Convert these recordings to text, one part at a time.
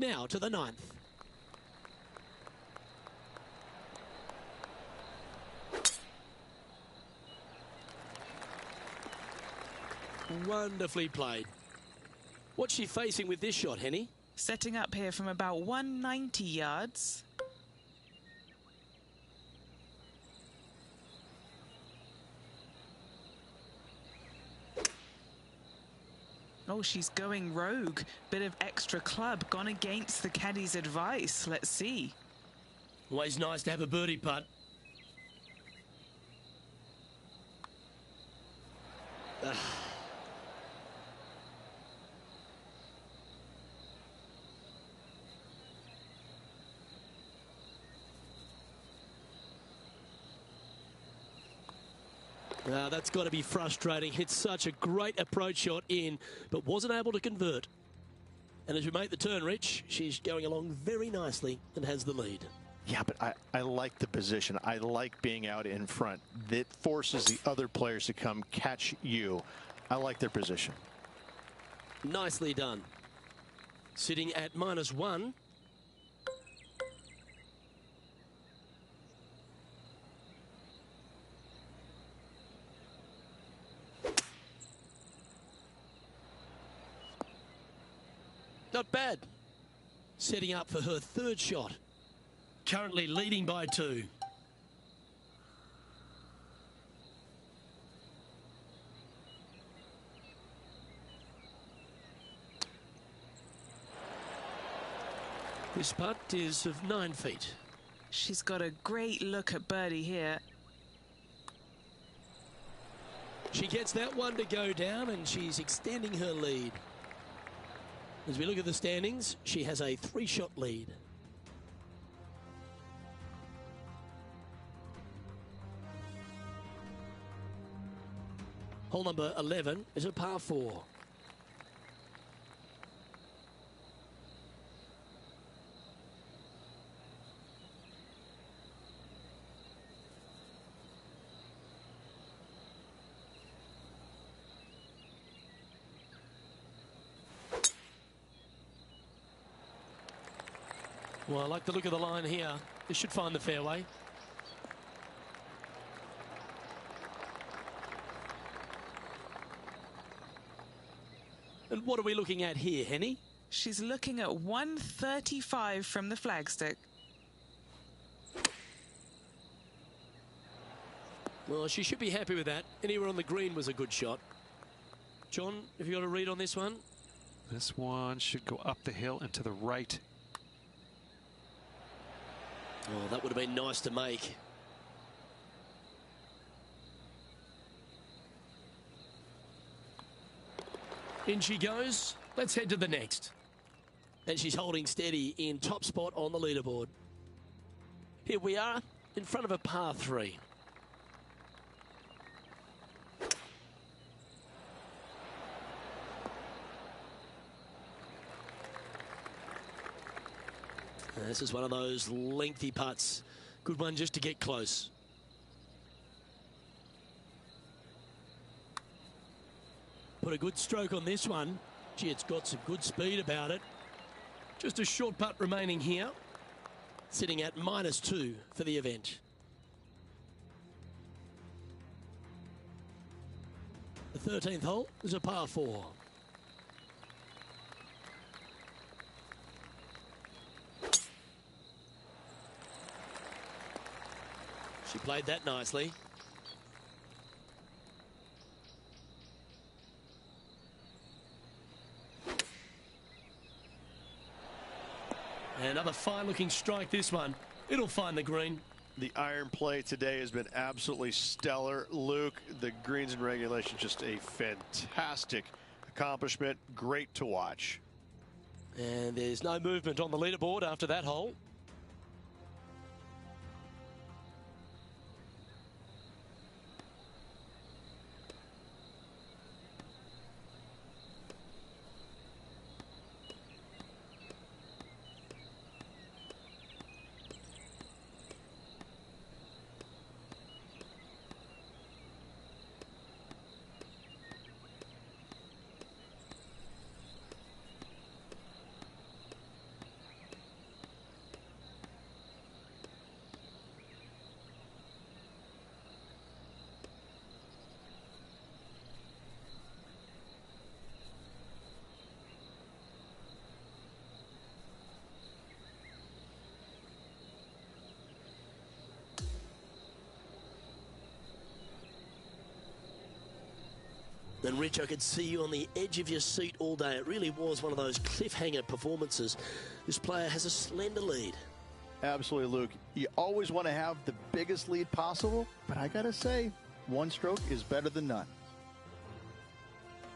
Now to the 9th. Wonderfully played. What's she facing with this shot, Henny? Setting up here from about 190 yards. Oh, she's going rogue. Bit of extra club gone against the caddy's advice. Let's see. Always nice to have a birdie putt. That's got to be frustrating. Hit such a great approach shot in, but wasn't able to convert. And as we make the turn, Rich, she's going along very nicely and has the lead. Yeah, but I like the position. I like being out in front. That forces the other players to come catch you. I like their position. Nicely done. Sitting at -1. Not bad. Setting up for her 3rd shot. Currently leading by 2. This putt is of 9 feet. She's got a great look at birdie here. She gets that one to go down and she's extending her lead. As we look at the standings, she has a 3-shot lead. Hole number 11 is a par 4. Well, I like the look of the line here. This should find the fairway. And what are we looking at here, Henny? She's looking at 135 from the flagstick. Well, she should be happy with that. Anywhere on the green was a good shot. John, have you got a read on this one? This one should go up the hill and to the right. Oh, that would have been nice to make. In she goes. Let's head to the next. And she's holding steady in top spot on the leaderboard. Here we are in front of a par 3. This is one of those lengthy putts. Good one just to get close. Put a good stroke on this one. Gee, it's got some good speed about it. Just a short putt remaining here. Sitting at -2 for the event. The 13th hole is a par 4. She played that nicely. And another fine-looking strike, this one. It'll find the green. The iron play today has been absolutely stellar. Luke, the greens in regulation, just a fantastic accomplishment. Great to watch. And there's no movement on the leaderboard after that hole. And Rich, I could see you on the edge of your seat all day. It really was one of those cliffhanger performances. This player has a slender lead. Absolutely, Luke. You always want to have the biggest lead possible, but I gotta say, one stroke is better than none.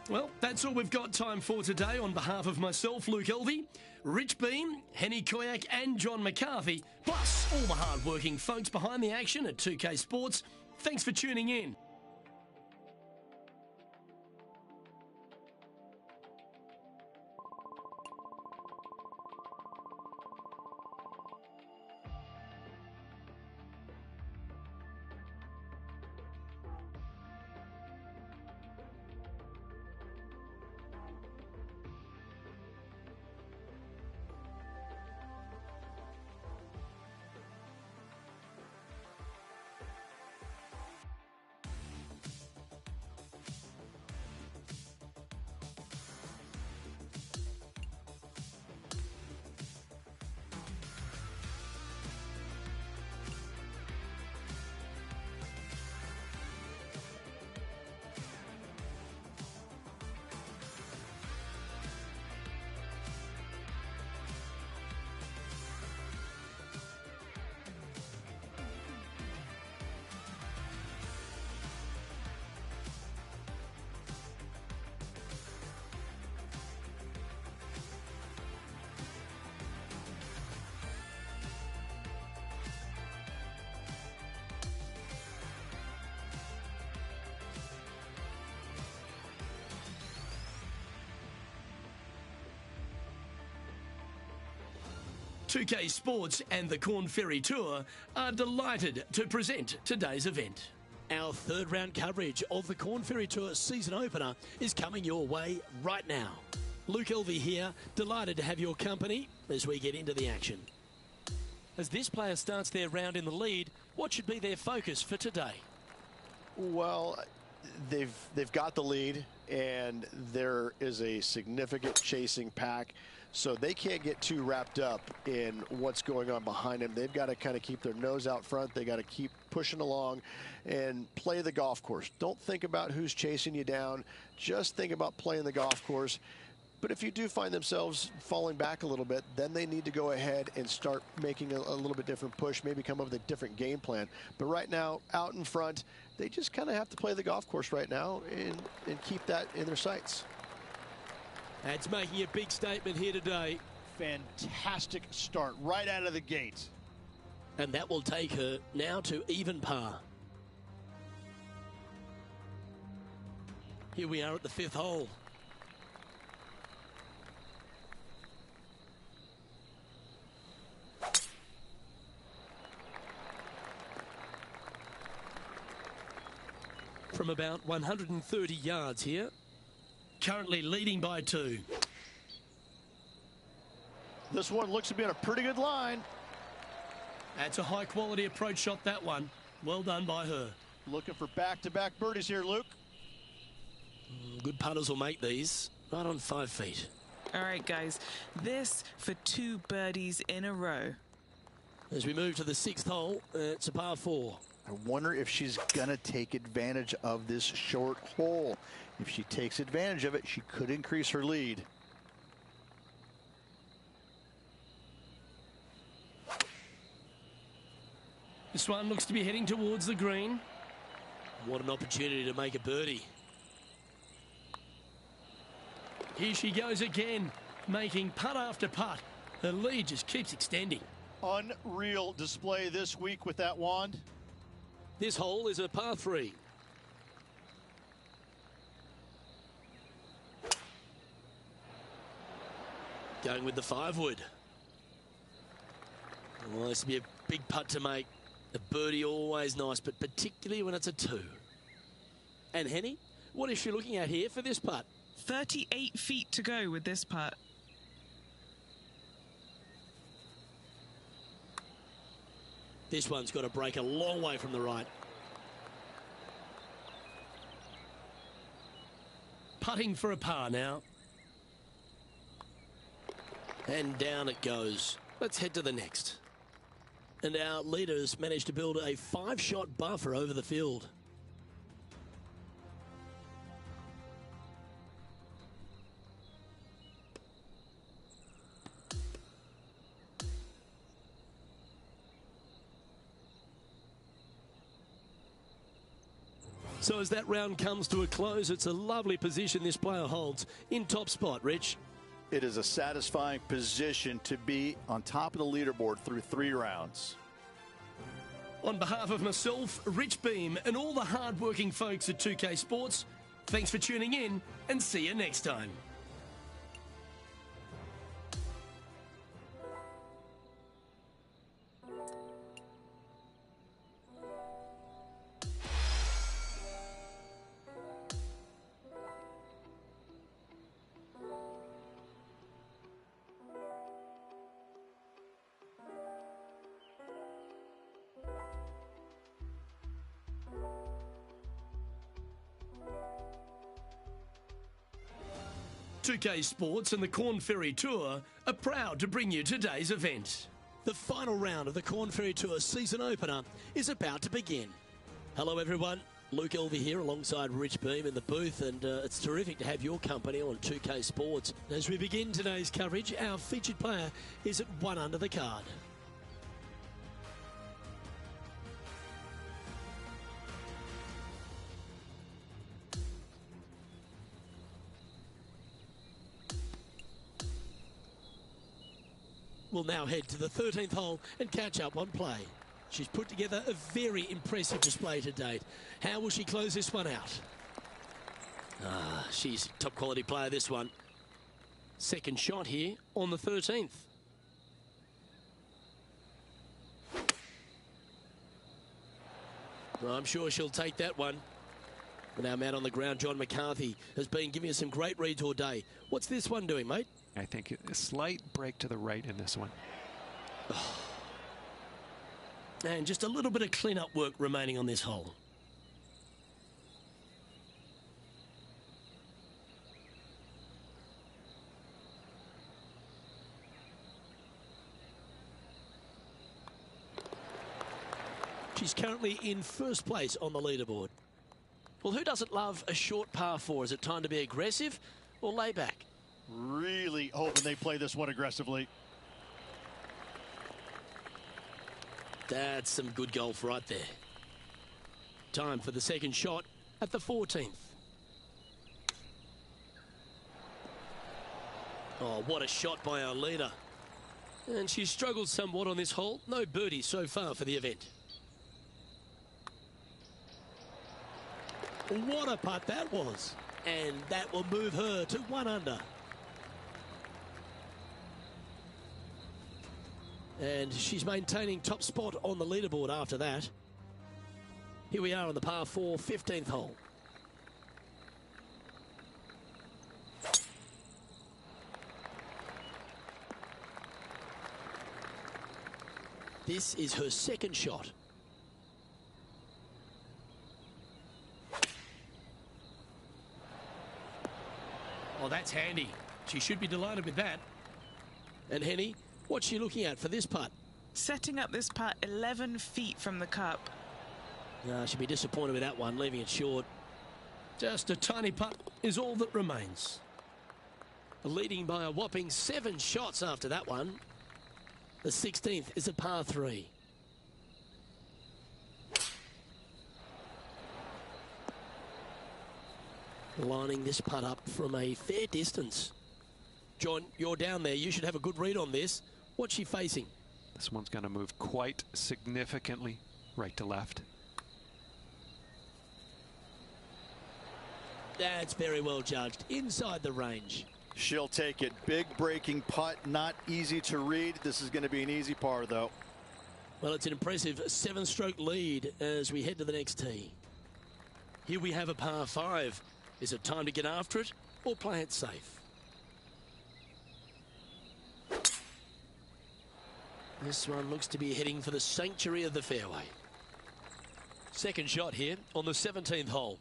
Well, that's all we've got time for today. On behalf of myself, Luke Elvey, Rich Beam, Henny Koyak and John McCarthy, plus all the hard-working folks behind the action at 2K Sports, thanks for tuning in. .2K Sports and the Corn Ferry Tour are delighted to present today's event. Our third round coverage of the Corn Ferry Tour season opener is coming your way right now. Luke Elvey here, delighted to have your company as we get into the action. As this player starts their round in the lead, what should be their focus for today? Well, they've got the lead, and there is a significant chasing pack, so they can't get too wrapped up in what's going on behind them. They've got to kind of keep their nose out front. They got to keep pushing along and play the golf course. Don't think about who's chasing you down. Just think about playing the golf course. But if you do find themselves falling back a little bit, then they need to go ahead and start making a little bit different push, maybe come up with a different game plan. But right now, out in front, they just kind of have to play the golf course right now and keep that in their sights. That's making a big statement here today. Fantastic start right out of the gate. And that will take her now to even par. Here we are at the fifth hole. From about 130 yards here. Currently leading by 2. This one looks to be on a pretty good line. That's a high quality approach shot, that one. Well done by her. Looking for back-to-back birdies here, Luke. Good putters will make these. Right on 5 feet. All right, guys. This for 2 birdies in a row. As we move to the 6th hole, it's a par 4. I wonder if she's going to take advantage of this short hole. If she takes advantage of it, she could increase her lead. This one looks to be heading towards the green. What an opportunity to make a birdie. Here she goes again, making putt after putt. Her lead just keeps extending. Unreal display this week with that wand. This hole is a par 3. Going with the 5-wood. Well, this will be a big putt to make. A birdie always nice, but particularly when it's a 2. And Henny, what is she looking at here for this putt? 38 feet to go with this putt. This one's got to break a long way from the right. Putting for a par now. And down it goes. Let's head to the next. And our leaders managed to build a 5-shot buffer over the field. So as that round comes to a close, it's a lovely position this player holds in top spot, Rich. It is a satisfying position to be on top of the leaderboard through 3 rounds. On behalf of myself, Rich Beam, and all the hard-working folks at 2K Sports, thanks for tuning in and see you next time. .2K Sports and the Corn Ferry Tour are proud to bring you today's event. The final round of the Corn Ferry Tour season opener is about to begin. Hello everyone, Luke Elvey here alongside Rich Beam in the booth, and it's terrific to have your company on 2K Sports. As we begin today's coverage, our featured player is at 1 under the card. We'll now head to the 13th hole and catch up on play. She's put together a very impressive display to date. How will she close this one out? She's a top quality player, this one. Second shot here on the 13th. Well, I'm sure she'll take that one. And our man on the ground, John McCarthy, has been giving us some great reads all day. What's this one doing, mate? I think a slight break to the right in this one. And just a little bit of clean-up work remaining on this hole. She's currently in first place on the leaderboard. Well, who doesn't love a short par 4? Is it time to be aggressive or lay back? Really hoping they play this one aggressively. That's some good golf right there. Time for the second shot at the 14th. Oh, what a shot by our leader. And she struggled somewhat on this hole. No birdie so far for the event. What a putt that was. And that will move her to 1 under. And she's maintaining top spot on the leaderboard after that. Here we are on the par 4, 15th hole. This is her second shot. Oh, that's handy. She should be delighted with that. And Henny, what's she looking at for this putt? Setting up this putt 11 feet from the cup. She'll be disappointed with that one, leaving it short. Just a tiny putt is all that remains. Leading by a whopping 7 shots after that one. The 16th is a par 3. Lining this putt up from a fair distance. John, you're down there. You should have a good read on this. What's she facing? This one's going to move quite significantly right to left. That's very well judged. Inside the range. She'll take it. Big breaking putt. Not easy to read. This is going to be an easy par, though. Well, it's an impressive 7-stroke lead as we head to the next tee. Here we have a par 5. Is it time to get after it or play it safe? This one looks to be heading for the sanctuary of the fairway. Second shot here on the 17th hole.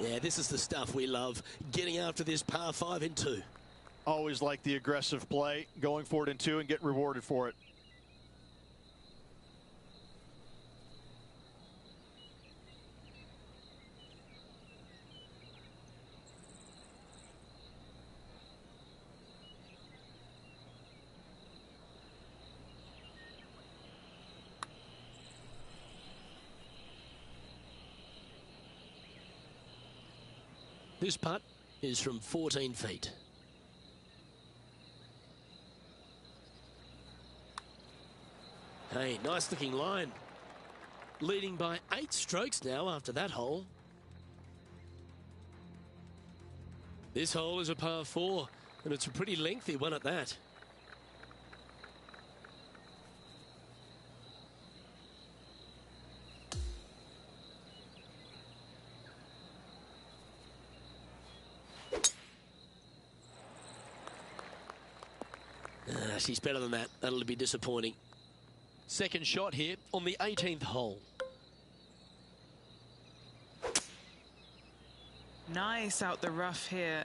Yeah, this is the stuff we love. Getting after this par 5 in 2. Always like the aggressive play, going for it in 2 and getting rewarded for it. This putt is from 14 feet. Hey, nice looking line. Leading by 8 strokes now after that hole. This hole is a par 4, and it's a pretty lengthy one at that. She's better than that. That'll be disappointing. Second shot here on the 18th hole. Nice out the rough here.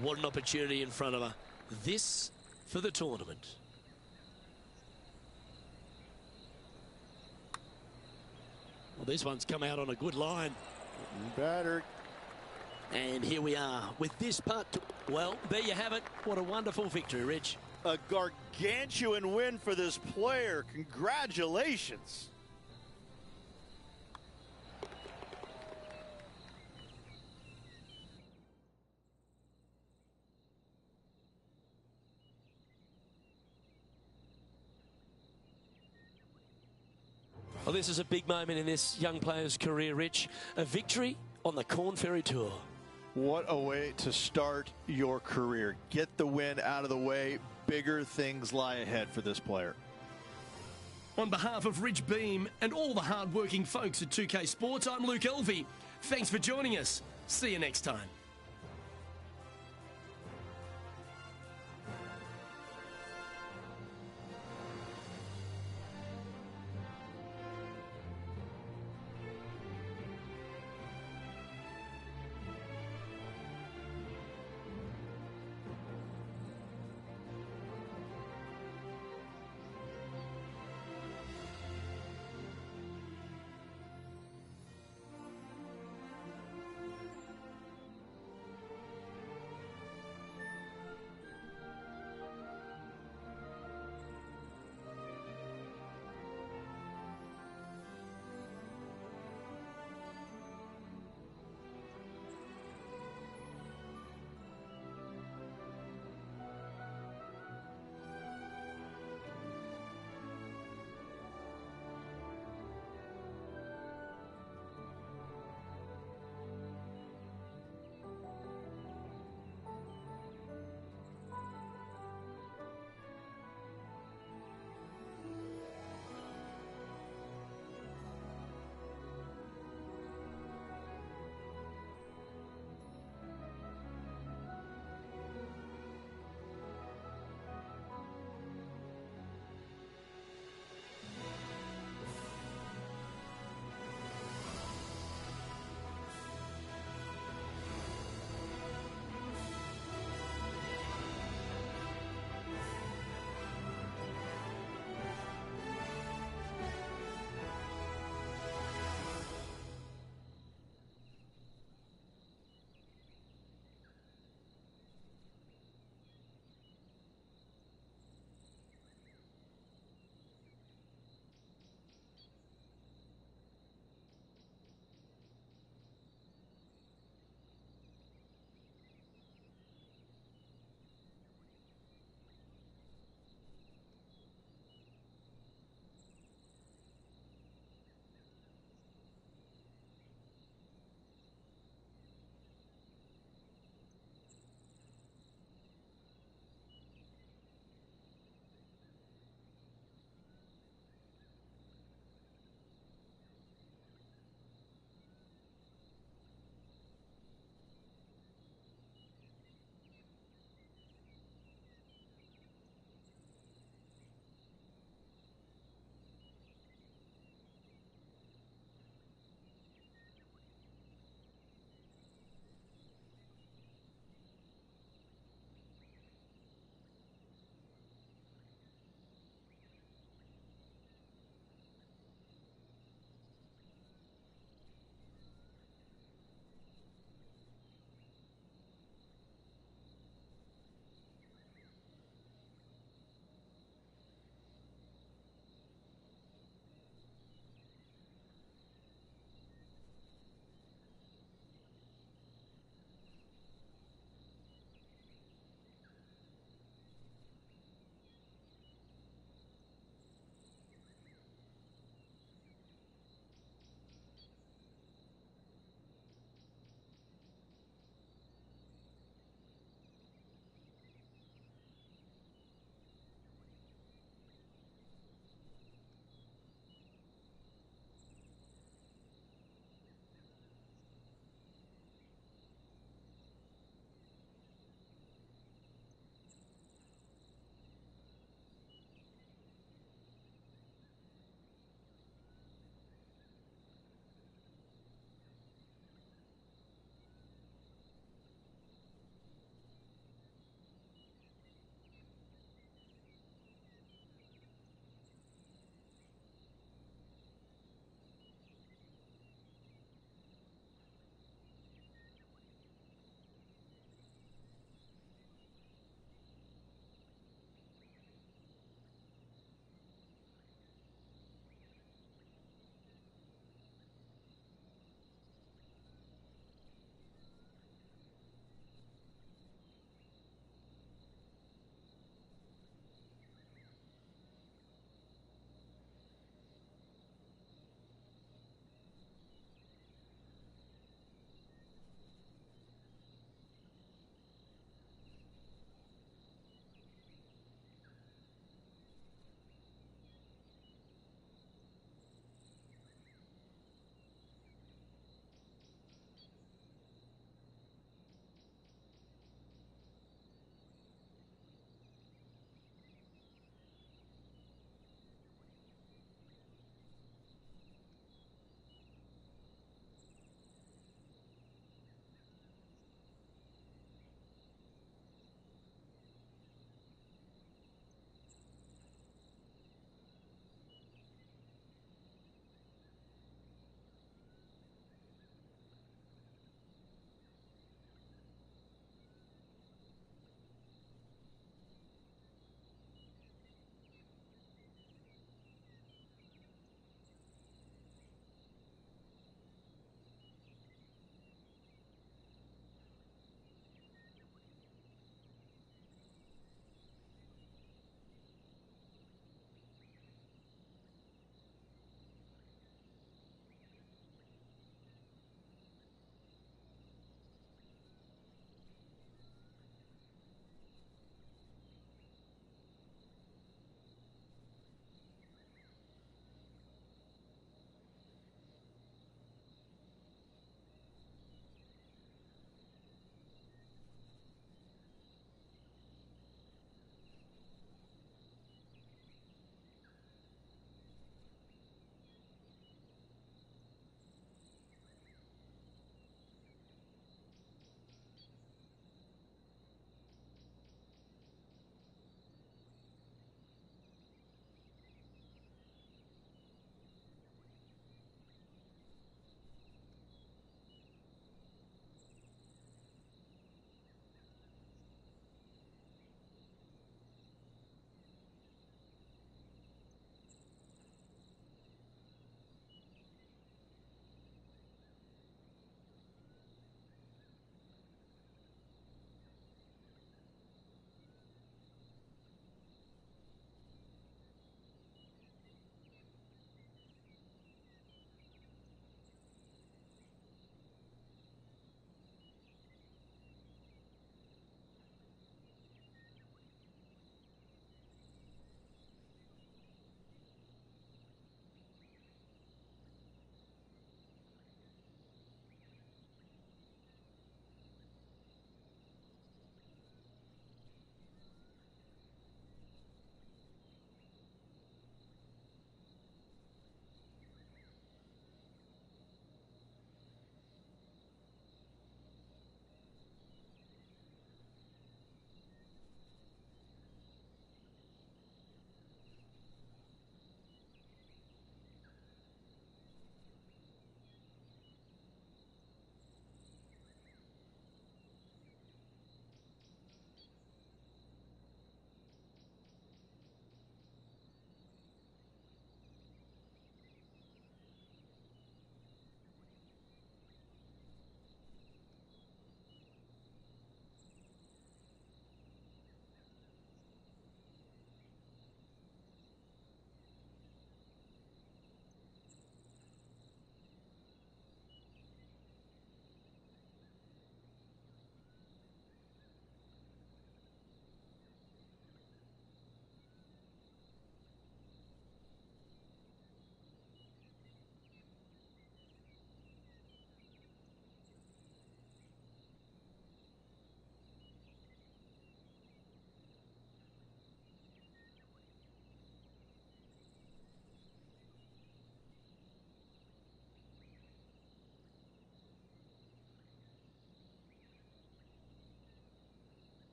What an opportunity in front of her. This for the tournament. Well, this one's come out on a good line. Better. And here we are with this putt. Well, there you have it. What a wonderful victory, Rich. A gargantuan win for this player. Congratulations. Well, this is a big moment in this young player's career, Rich. A victory on the Corn Ferry Tour. What a way to start your career. Get the win out of the way. Bigger things lie ahead for this player. On behalf of Rich Beam and all the hard-working folks at 2K Sports, I'm Luke Elvey. Thanks for joining us. See you next time.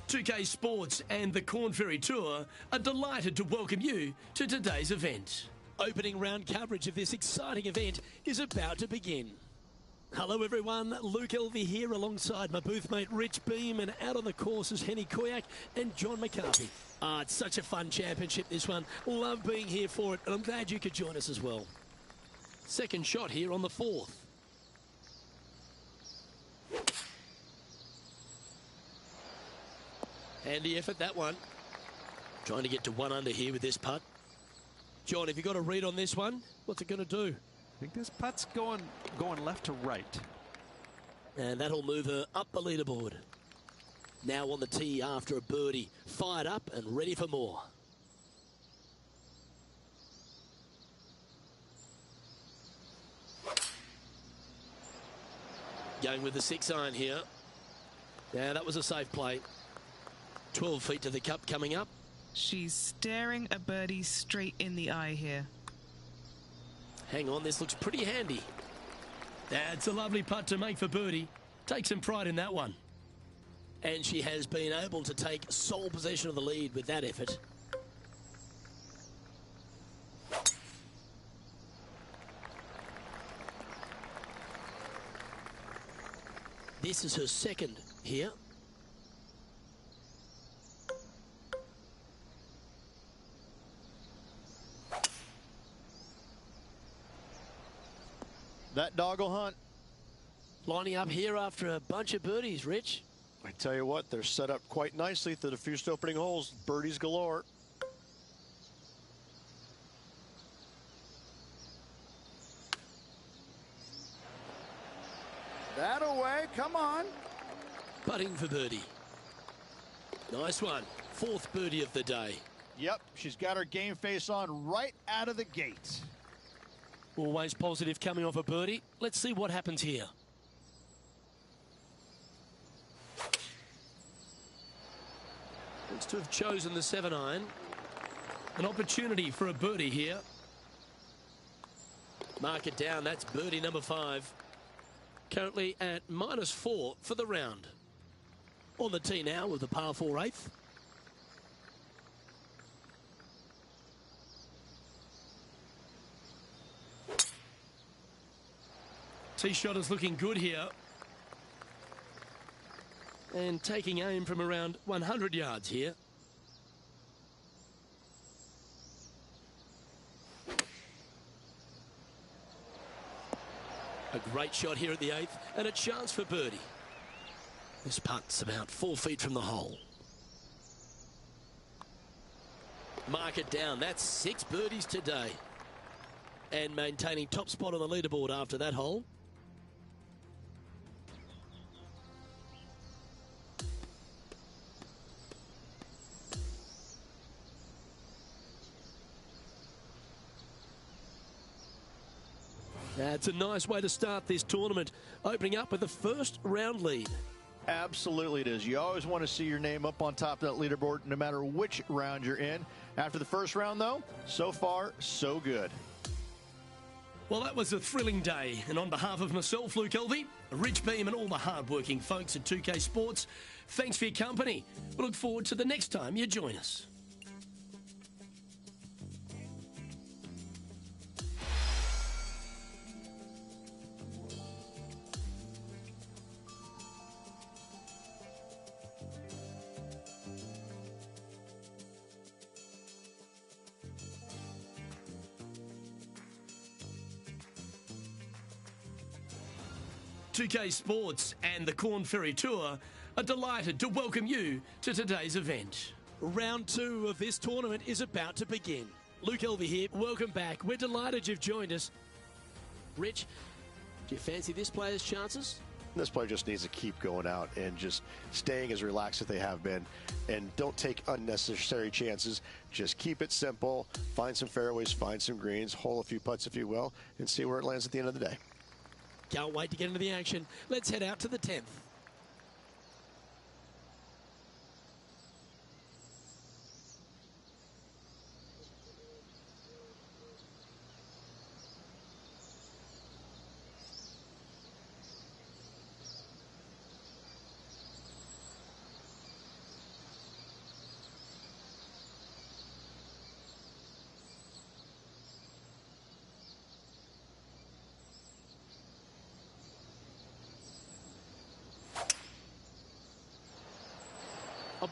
2K Sports and the Corn Ferry Tour are delighted to welcome you to today's event. Opening round coverage of this exciting event is about to begin. Hello everyone, Luke Elvey here alongside my booth mate Rich Beam, and out on the course is Henny Koyak and John McCarthy. It's such a fun championship, this one. Love being here for it, and I'm glad you could join us as well. Second shot here on the fourth. Handy effort, that one. Trying to get to one under here with this putt. John, have you got a read on this one? What's it going to do? I think this putt's going left to right. And that'll move her up the leaderboard. Now on the tee after a birdie. Fired up and ready for more. Going with the 6-iron here. Yeah, that was a safe play. 12 feet to the cup coming up. She's staring a birdie straight in the eye here. Hang on, this looks pretty handy. That's a lovely putt to make for birdie. Take some pride in that one. And she has been able to take sole possession of the lead with that effort. This is her second here. That dog will hunt. Lining up here after a bunch of birdies, Rich. I tell you what, they're set up quite nicely through the first opening holes. Birdies galore. That away, come on. Putting for birdie. Nice one. Fourth birdie of the day. Yep, she's got her game face on right out of the gate. Always positive coming off a birdie. Let's see what happens here. Looks to have chosen the 7-iron. An opportunity for a birdie here. Mark it down. That's birdie number 5. Currently at -4 for the round. On the tee now with the par 4 8th. Tee shot is looking good here. And taking aim from around 100 yards here. A great shot here at the 8th and a chance for birdie. This putt's about 4 feet from the hole. Mark it down. That's 6 birdies today. And maintaining top spot on the leaderboard after that hole. That's a nice way to start this tournament, opening up with the first round lead. Absolutely it is. You always want to see your name up on top of that leaderboard no matter which round you're in. After the first round, though, so far, so good. Well, that was a thrilling day. And on behalf of myself, Luke Elvey, Rich Beam, and all the hard-working folks at 2K Sports, thanks for your company. We look forward to the next time you join us. .2K Sports and the Corn Ferry Tour are delighted to welcome you to today's event. Round 2 of this tournament is about to begin. Luke Elvey here. Welcome back. We're delighted you've joined us. Rich, do you fancy this player's chances? This player just needs to keep going out and just staying as relaxed as they have been, and don't take unnecessary chances. Just keep it simple. Find some fairways, find some greens, hole a few putts if you will, and see where it lands at the end of the day. Can't wait to get into the action. Let's head out to the 10th.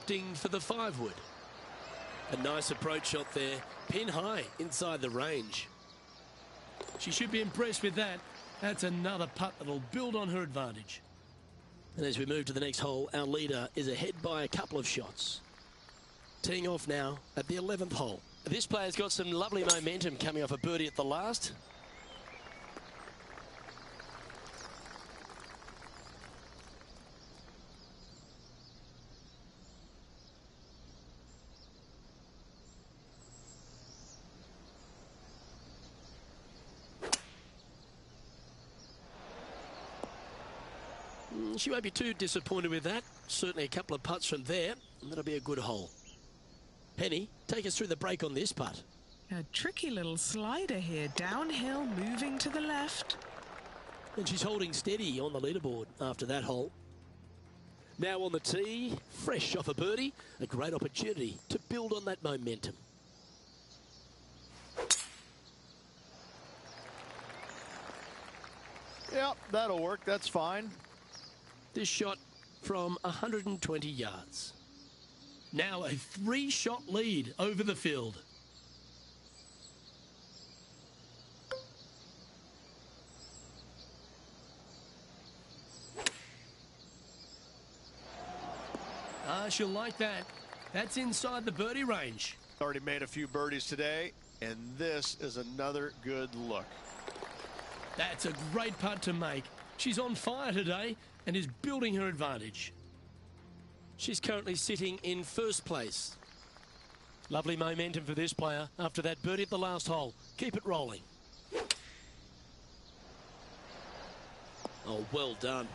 opting for the 5-wood. A nice approach shot there, pin high inside the range. She should be impressed with that. That's another putt that'll build on her advantage. And as we move to the next hole, our leader is ahead by a couple of shots. Teeing off now at the 11th hole. This player's got some lovely momentum coming off a birdie at the last. She won't be too disappointed with that. Certainly a couple of putts from there, and that'll be a good hole. Penny, take us through the break on this putt. A tricky little slider here, downhill, moving to the left. And she's holding steady on the leaderboard after that hole. Now on the tee, fresh off a birdie, a great opportunity to build on that momentum. Yep, that'll work. That's fine. This shot from 120 yards. Now a 3-shot lead over the field. She'll like that. That's inside the birdie range. Already made a few birdies today, and this is another good look. That's a great putt to make. She's on fire today and is building her advantage. She's currently sitting in first place. Lovely momentum for this player after that birdie at the last hole. Keep it rolling. Oh, well done.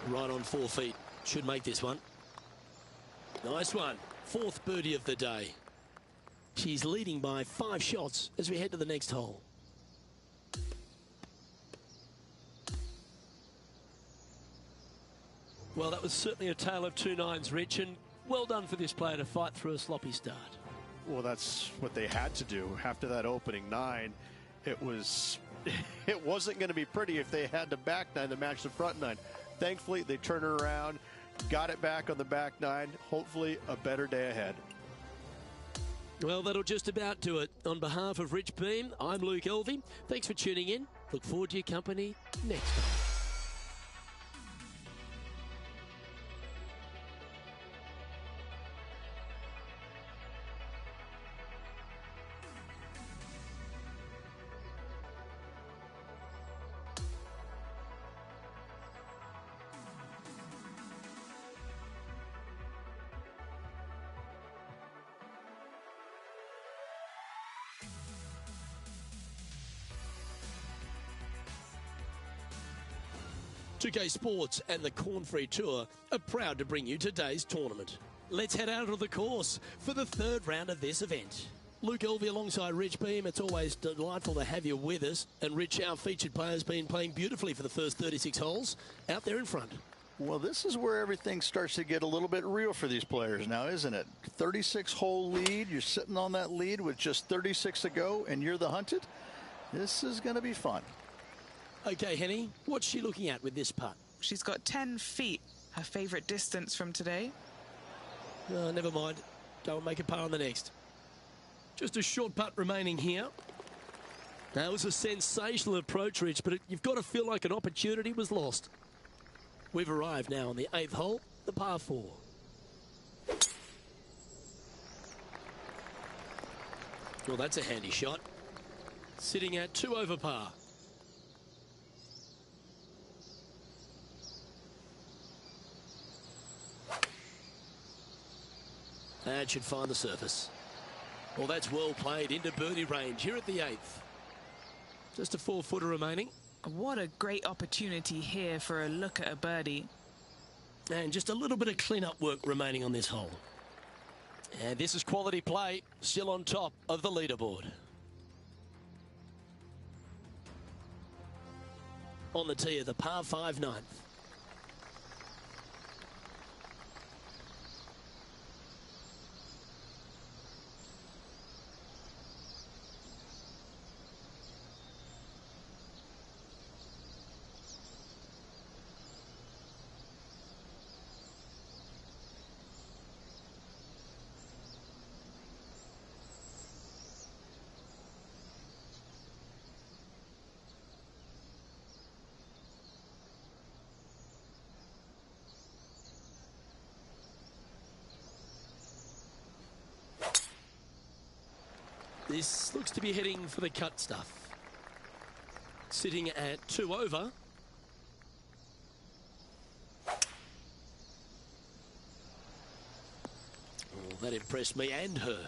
Right on 4 feet. Should make this one. Nice one. 4th birdie of the day. She's leading by 5 shots as we head to the next hole. Well, that was certainly a tale of 2 nines, Rich, and well done for this player to fight through a sloppy start. Well, that's what they had to do after that opening 9. It wasn't going to be pretty if they had the back 9 to match the front 9. Thankfully, they turned it around, got it back on the back 9. Hopefully, a better day ahead. Well, that'll just about do it. On behalf of Rich Beam, I'm Luke Elvey. Thanks for tuning in. Look forward to your company next time. PGA Sports and the Corn Ferry Tour are proud to bring you today's tournament. Let's head out of the course for the 3rd round of this event. Luke Elvey alongside Rich Beam. It's always delightful to have you with us. And Rich, our featured player, has been playing beautifully for the first 36 holes out there in front. Well, this is where everything starts to get a little bit real for these players now, isn't it? 36-hole lead. You're sitting on that lead with just 36 to go, and you're the hunted. This is going to be fun. Okay, Henny, what's she looking at with this putt? She's got 10 feet, her favourite distance from today. Never mind. Go and make a par on the next. Just a short putt remaining here. That was a sensational approach, Rich, but you've got to feel like an opportunity was lost. We've arrived now on the 8th hole, the par 4. Well, that's a handy shot. Sitting at 2 over par. That should find the surface. Well, that's well played into birdie range here at the 8th. Just a 4-footer remaining. What a great opportunity here for a look at a birdie. And just a little bit of clean-up work remaining on this hole. And this is quality play, still on top of the leaderboard. On the tee of the par 5 9th. This looks to be heading for the cut stuff. Sitting at 2 over. Oh, that impressed me and her.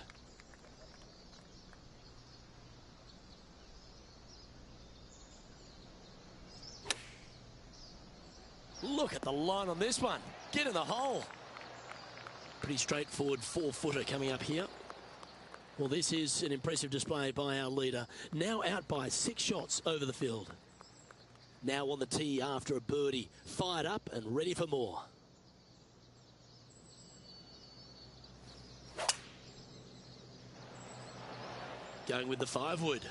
Look at the line on this one. Get in the hole. Pretty straightforward 4-footer coming up here. Well, this is an impressive display by our leader. Now out by 6 shots over the field. Now on the tee after a birdie. Fired up and ready for more. Going with the 5-wood.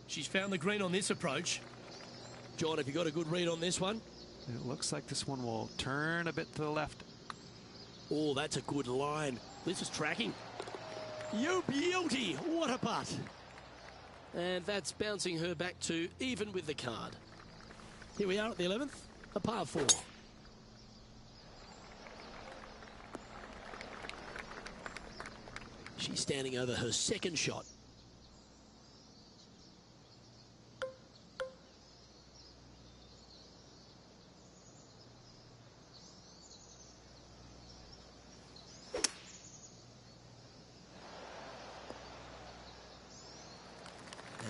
She's found the green on this approach. John, have you got a good read on this one? It looks like this one will turn a bit to the left. Oh, that's a good line. This is tracking. You beauty! What a putt. And that's bouncing her back to even with the card. Here we are at the 11th, a par 4. She's standing over her second shot.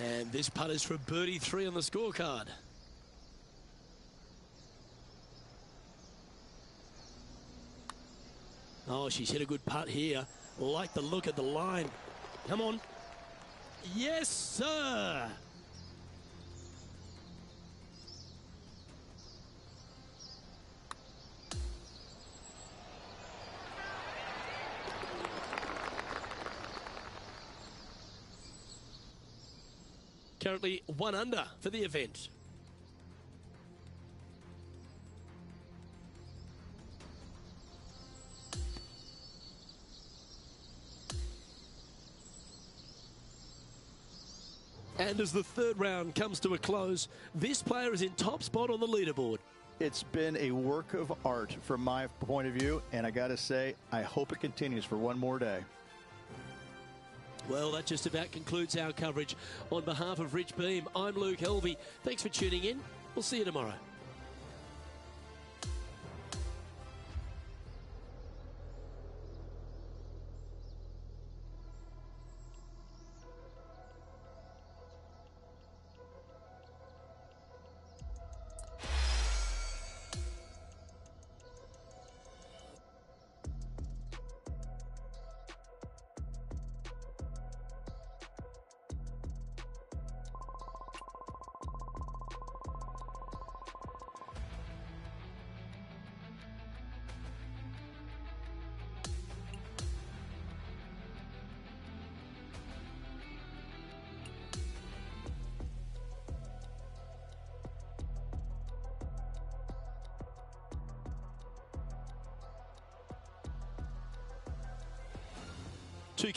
And this putt is for birdie 3 on the scorecard. Oh, she's hit a good putt here. Like the look at the line. Come on. Yes, sir. Currently 1 under for the event. And as the 3rd round comes to a close, this player is in top spot on the leaderboard. It's been a work of art from my point of view, and I got to say, I hope it continues for one more day. Well, that just about concludes our coverage. On behalf of Rich Beam, I'm Luke Helvey. Thanks for tuning in. We'll see you tomorrow.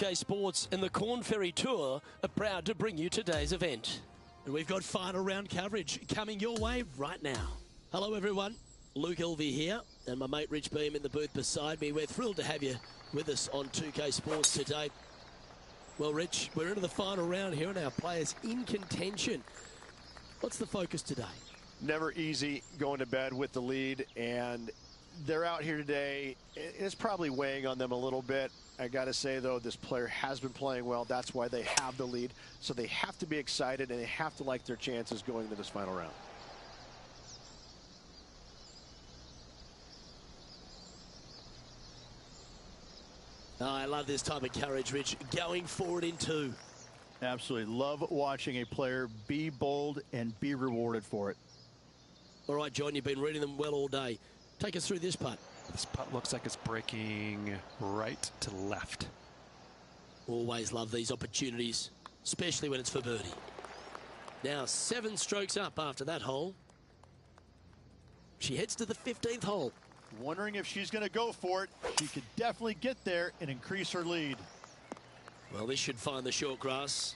PGA Sports and the Corn Ferry Tour are proud to bring you today's event. And we've got final round coverage coming your way right now. Hello everyone, Luke Helvey here and my mate Rich Beam in the booth beside me. We're thrilled to have you with us on 2K Sports today. Well, Rich, we're into the final round here and our players in contention. What's the focus today? Never easy going to bed with the lead, and they're out here today. It's probably weighing on them a little bit. I got to say, though, this player has been playing well. That's why they have the lead. So they have to be excited, and they have to like their chances going into this final round. Oh, I love this type of courage, Rich. Going forward in 2. Absolutely. Love watching a player be bold and be rewarded for it. All right, John, you've been reading them well all day. Take us through this putt. This putt looks like it's breaking right to left. Always love these opportunities, especially when it's for birdie. Now 7 strokes up after that hole. She heads to the 15th hole. Wondering if she's going to go for it. She could definitely get there and increase her lead. Well, this should find the short grass.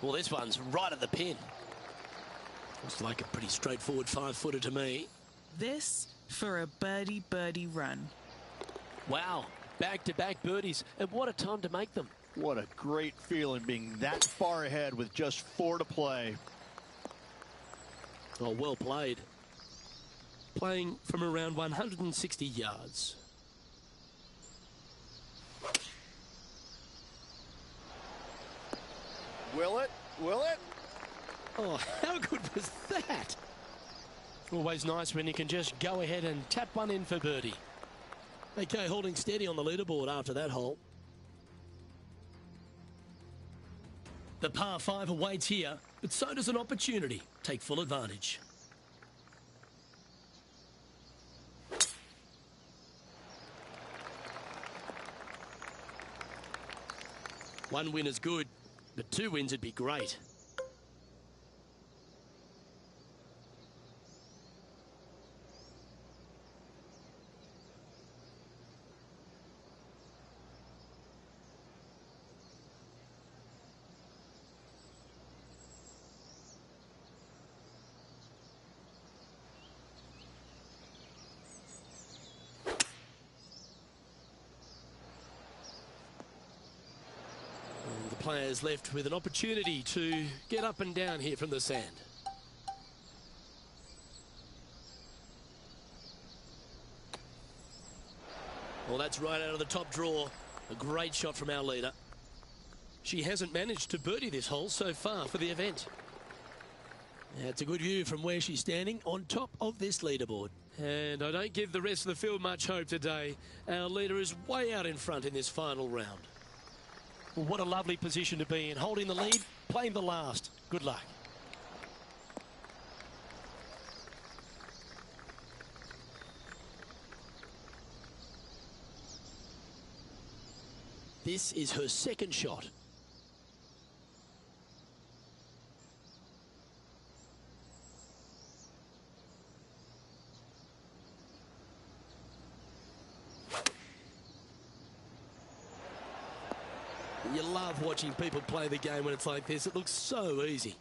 Well, this one's right at the pin. Looks like a pretty straightforward 5-footer to me. This for a birdie run. Wow, back-to-back birdies, and what a time to make them. What a great feeling being that far ahead with just 4 to play. Oh, well played. Playing from around 160 yards. Will it? Will it? Oh, how good was that? Always nice when you can just go ahead and tap one in for birdie. Okay, holding steady on the leaderboard after that hole. The par 5 awaits here, but so does an opportunity. Take full advantage. One win is good, but 2 wins would be great. Players left with an opportunity to get up and down here from the sand. Well, that's right out of the top draw. A great shot from our leader. She hasn't managed to birdie this hole so far for the event. It's a good view from where she's standing on top of this leaderboard. And I don't give the rest of the field much hope today. Our leader is way out in front in this final round. Well, what a lovely position to be in, holding the lead, playing the last. Good luck. This is her second shot. You love watching people play the game when it's like this. It looks so easy.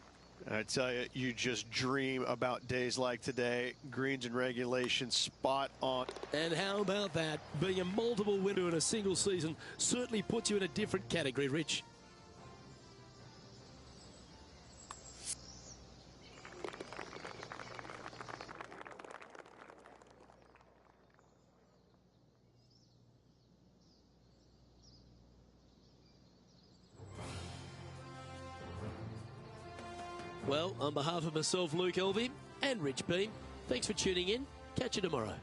I tell you, you just dream about days like today. Greens and regulation spot on. And how about that? Being a multiple winner in a single season certainly puts you in a different category, Rich. Well, on behalf of myself, Luke Elvey, and Rich Beam, thanks for tuning in. Catch you tomorrow.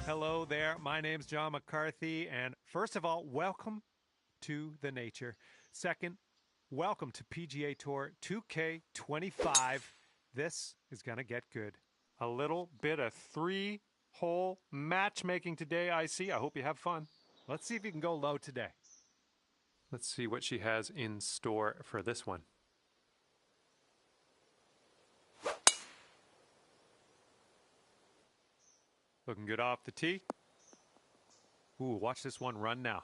Hello there. My name's John McCarthy. And first of all, welcome to the nature. Second, welcome to PGA Tour 2K25. This is going to get good. A little bit of 3-hole matchmaking today, I see. I hope you have fun. Let's see if you can go low today. Let's see what she has in store for this one. Looking good off the tee. Ooh, watch this one run now.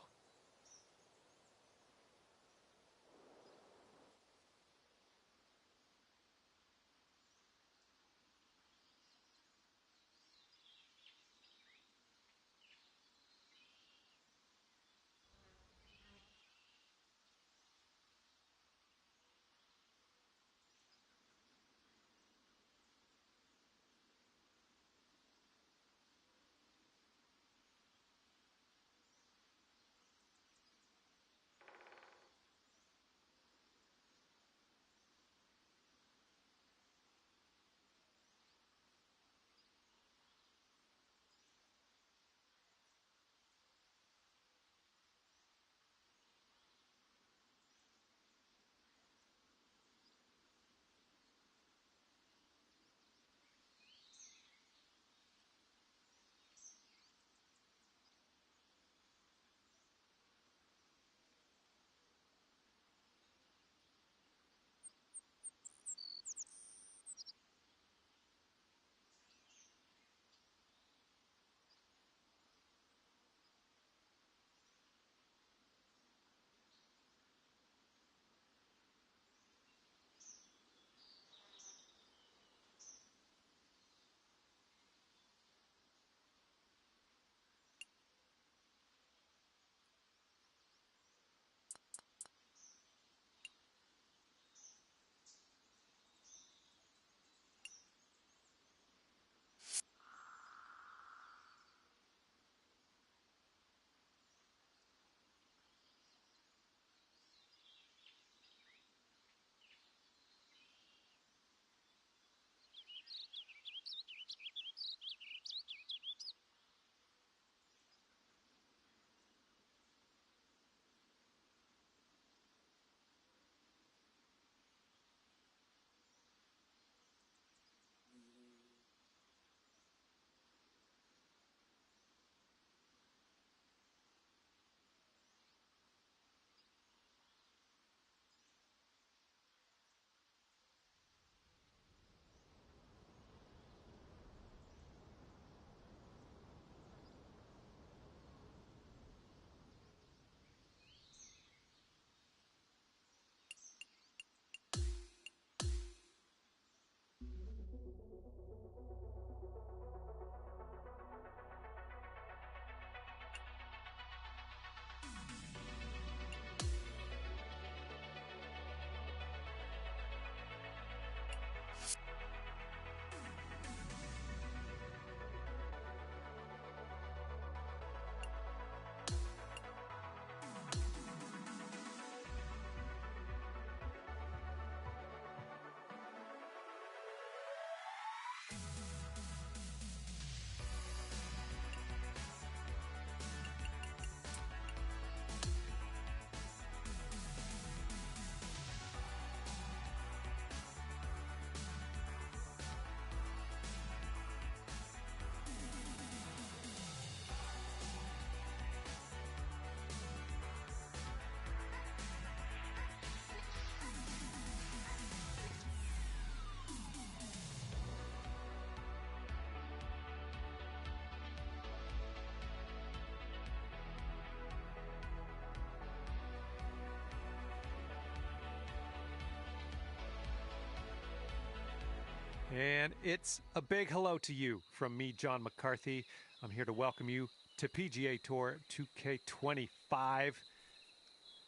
And it's a big hello to you from me, John McCarthy. I'm here to welcome you to PGA Tour 2K25.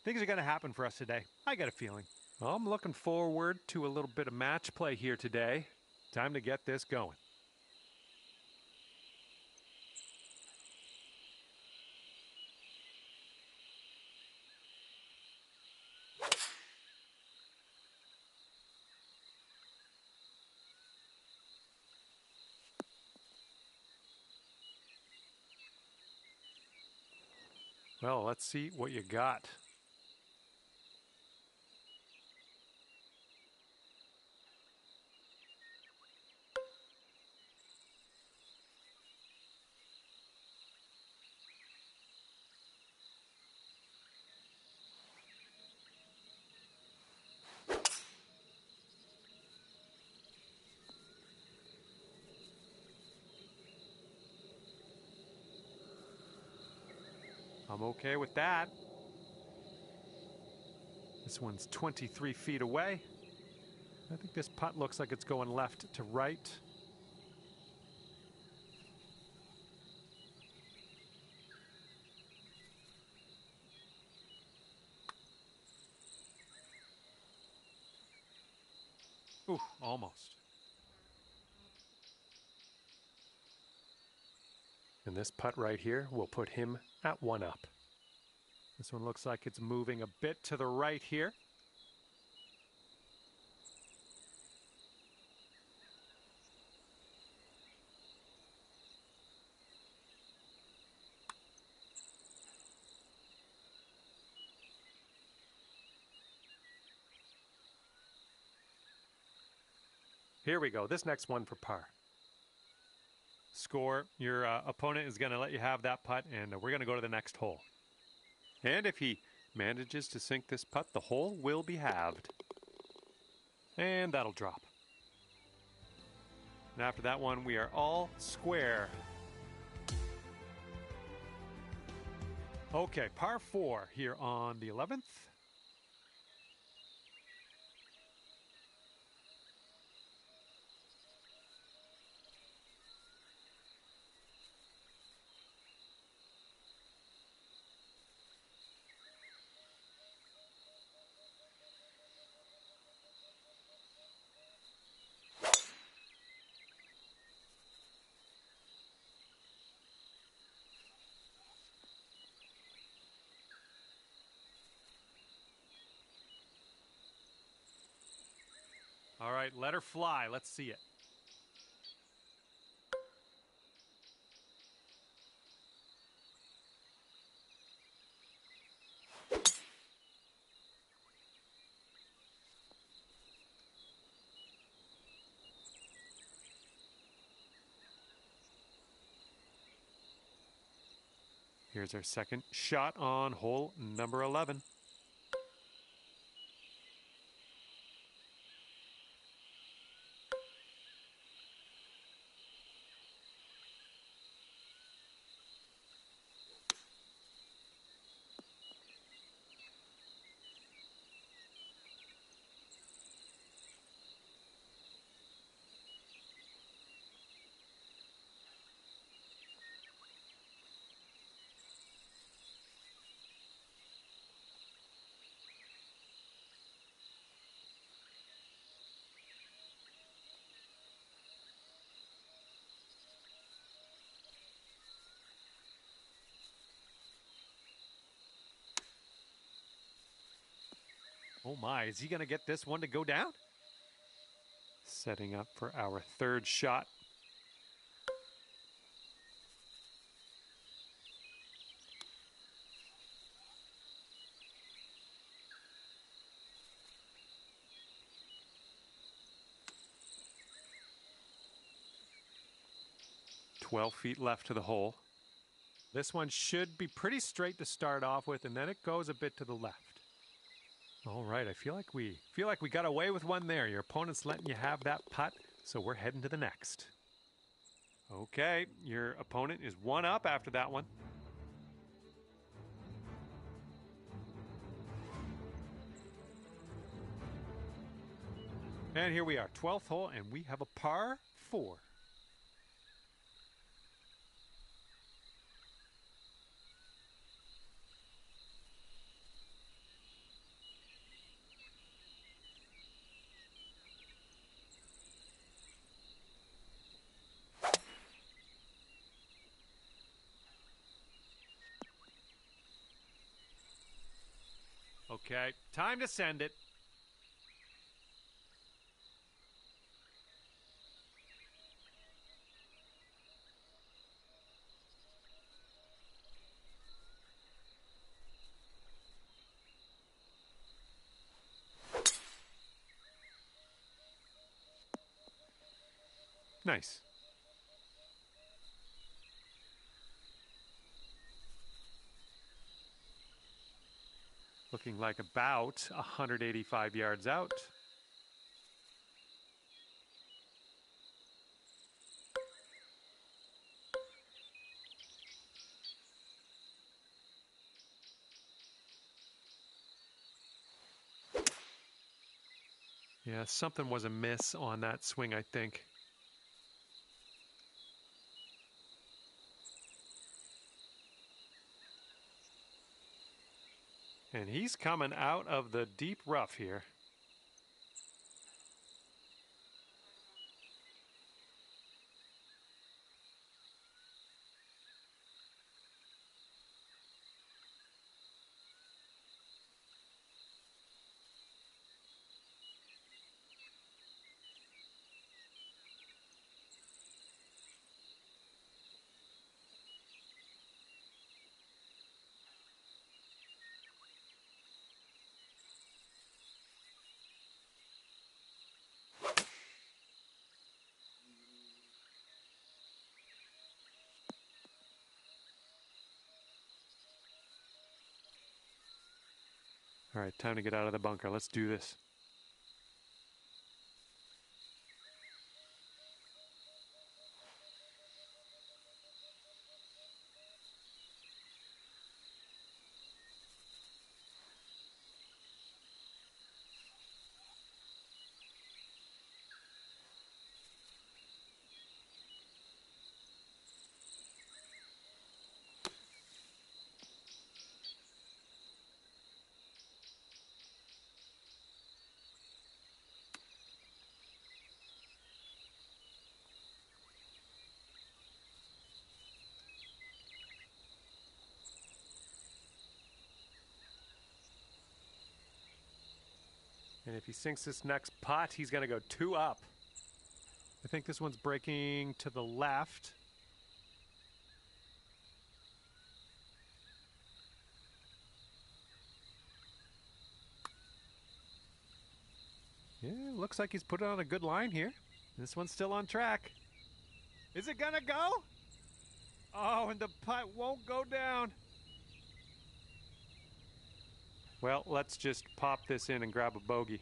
Things are going to happen for us today. I got a feeling. I'm looking forward to a little bit of match play here today. Time to get this going. Well, let's see what you got. I'm okay with that. This one's 23 feet away. I think this putt looks like it's going left to right. Ooh, almost. And this putt right here will put him at 1 up. This one looks like it's moving a bit to the right here. Here we go. This next one for par. Score. Your opponent is going to let you have that putt, and we're going to go to the next hole. And if he manages to sink this putt, the hole will be halved. And that'll drop. And after that one, we are all square. Okay, par 4 here on the 11th. All right, let her fly. Let's see it. Here's our second shot on hole number 11. Oh my, is he going to get this one to go down? Setting up for our third shot. "12 feet left to the hole. This one should be pretty straight to start off with, and then it goes a bit to the left. All right, I feel like we got away with one there. Your opponent's letting you have that putt, so we're heading to the next. Okay, your opponent is 1 up after that one. And here we are, 12th hole, and we have a par 4. Okay, time to send it. Nice. Looking like about 185 yards out. Yeah, something was amiss on that swing, I think. And he's coming out of the deep rough here. All right, time to get out of the bunker. Let's do this. And if he sinks this next putt, he's going to go 2 up. I think this one's breaking to the left. Yeah, looks like he's put it on a good line here. This one's still on track. Is it going to go? Oh, and the putt won't go down. Well, let's just pop this in and grab a bogey.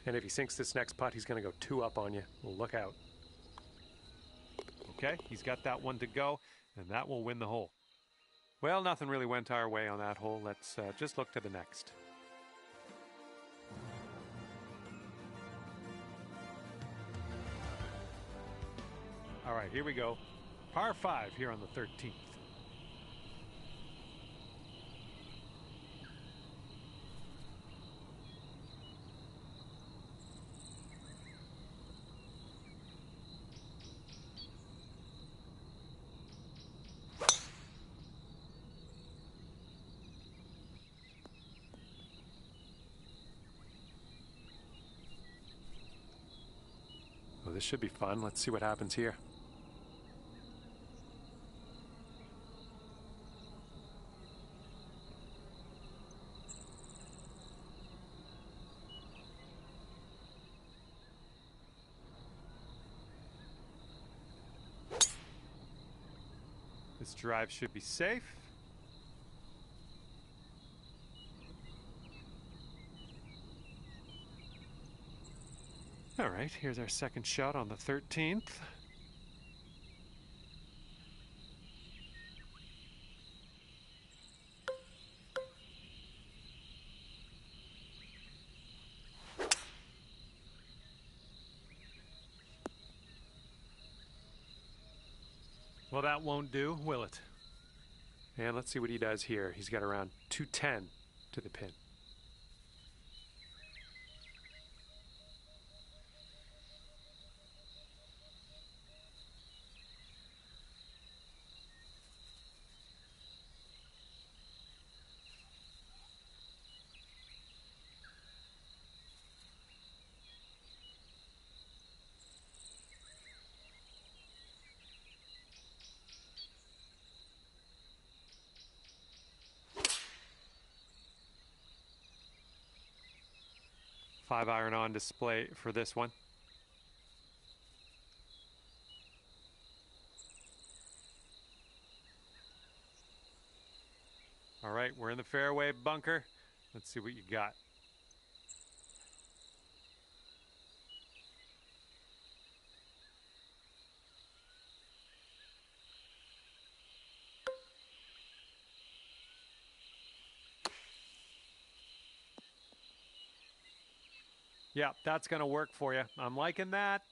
And if he sinks this next putt, he's going to go 2 up on you. Well, look out. Okay, he's got that one to go, and that will win the hole. Well, nothing really went our way on that hole. Let's just look to the next. All right, here we go. Par 5 here on the 13th. Oh, this should be fun. Let's see what happens here. This drive should be safe. All right, here's our second shot on the 13th. Well, that won't do, will it? And let's see what he does here. He's got around 210 to the pin. 5-iron on display for this one. All right, we're in the fairway bunker. Let's see what you got. Yeah, that's going to work for you. I'm liking that.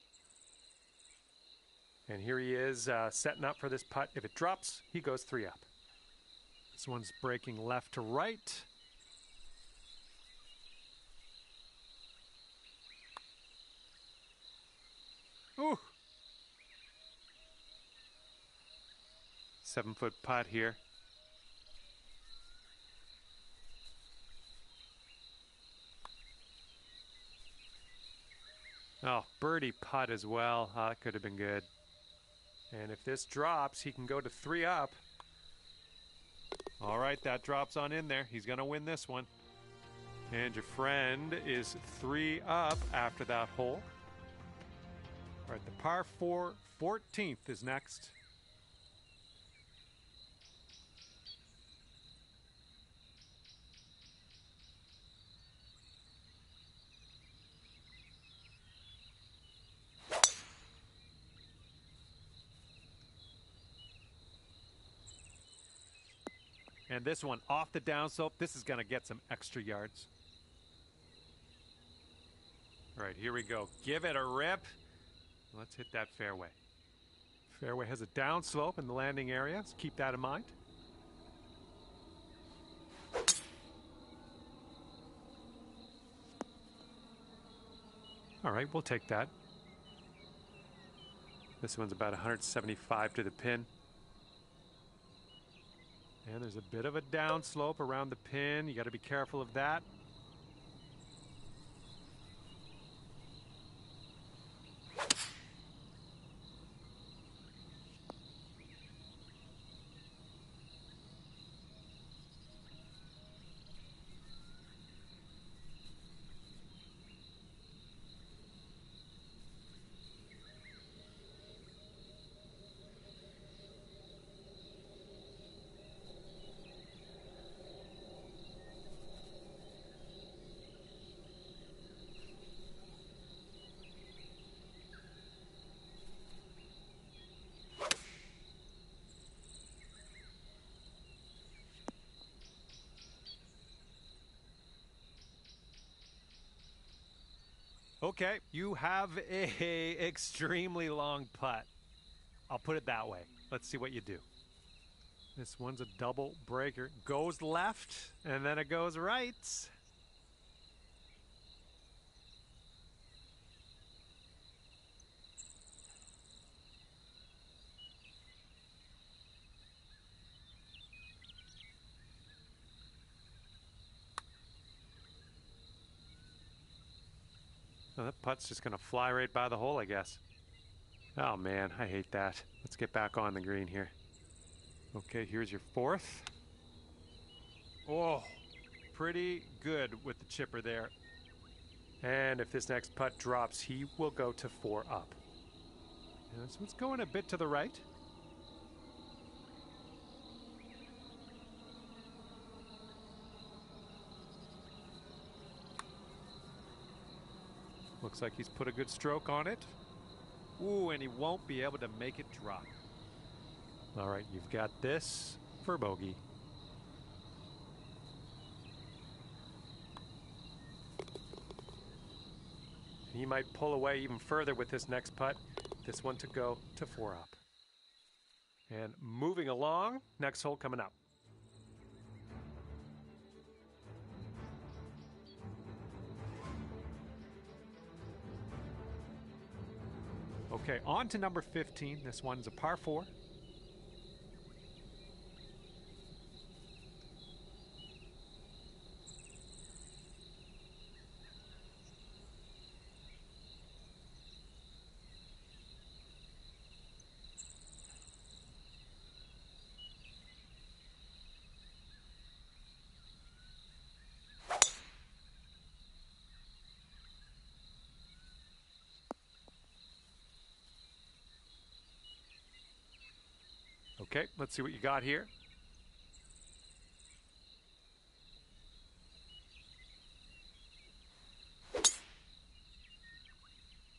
And here he is setting up for this putt. If it drops, he goes 3 up. This one's breaking left to right. Ooh. 7-foot putt here. Oh, birdie putt as well. Oh, that could have been good. And if this drops, he can go to 3 up. All right, that drops on in there. He's going to win this one. And your friend is 3 up after that hole. All right, the par 4 14th is next. And this one off the downslope. This is going to get some extra yards. All right, here we go. Give it a rip. Let's hit that fairway. Fairway has a downslope in the landing area, so keep that in mind. All right, we'll take that. This one's about 175 to the pin. And there's a bit of a downslope around the pin. You got to be careful of that. Okay, you have a extremely long putt. I'll put it that way. Let's see what you do. This one's a double breaker. Goes left, and then it goes right. Oh, that putt's just going to fly right by the hole, I guess. Oh, man, I hate that. Let's get back on the green here. Okay, here's your 4th. Oh, pretty good with the chipper there. And if this next putt drops, he will go to 4 up. And this one's going a bit to the right. Looks like he's put a good stroke on it. Ooh, and he won't be able to make it drop. All right, you've got this for bogey. He might pull away even further with this next putt. This one to go to 4 up. And moving along, next hole coming up. Okay, on to number 15. This one's a par 4. Okay, let's see what you got here.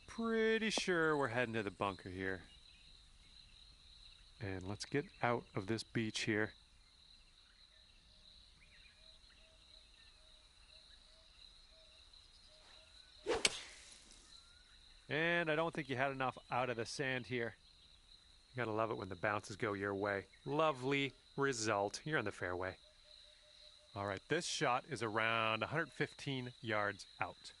Pretty sure we're heading to the bunker here. And let's get out of this beach here. And I don't think you had enough out of the sand here. You gotta love it when the bounces go your way. Lovely result. You're on the fairway. All right, this shot is around 115 yards out.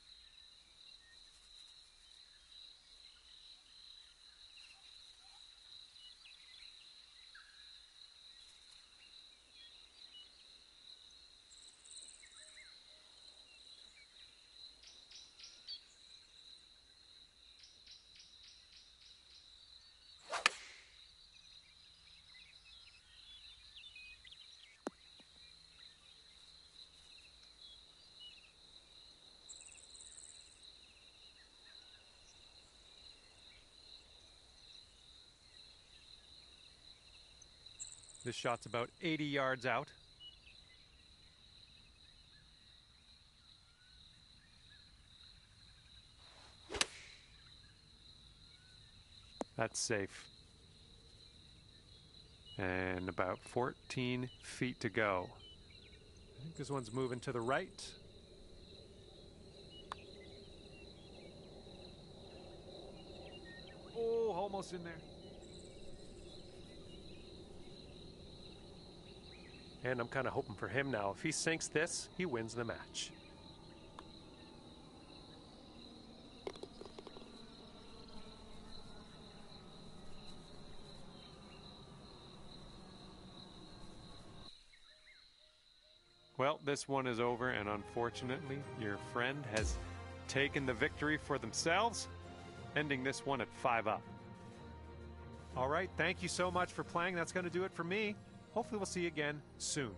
This shot's about 80 yards out. That's safe. And about 14 feet to go. I think this one's moving to the right. Oh, almost in there. And I'm kind of hoping for him now. If he sinks this, he wins the match. Well, this one is over, and unfortunately, your friend has taken the victory for themselves, ending this one at 5 up. All right, thank you so much for playing. That's going to do it for me. Hopefully we'll see you again soon.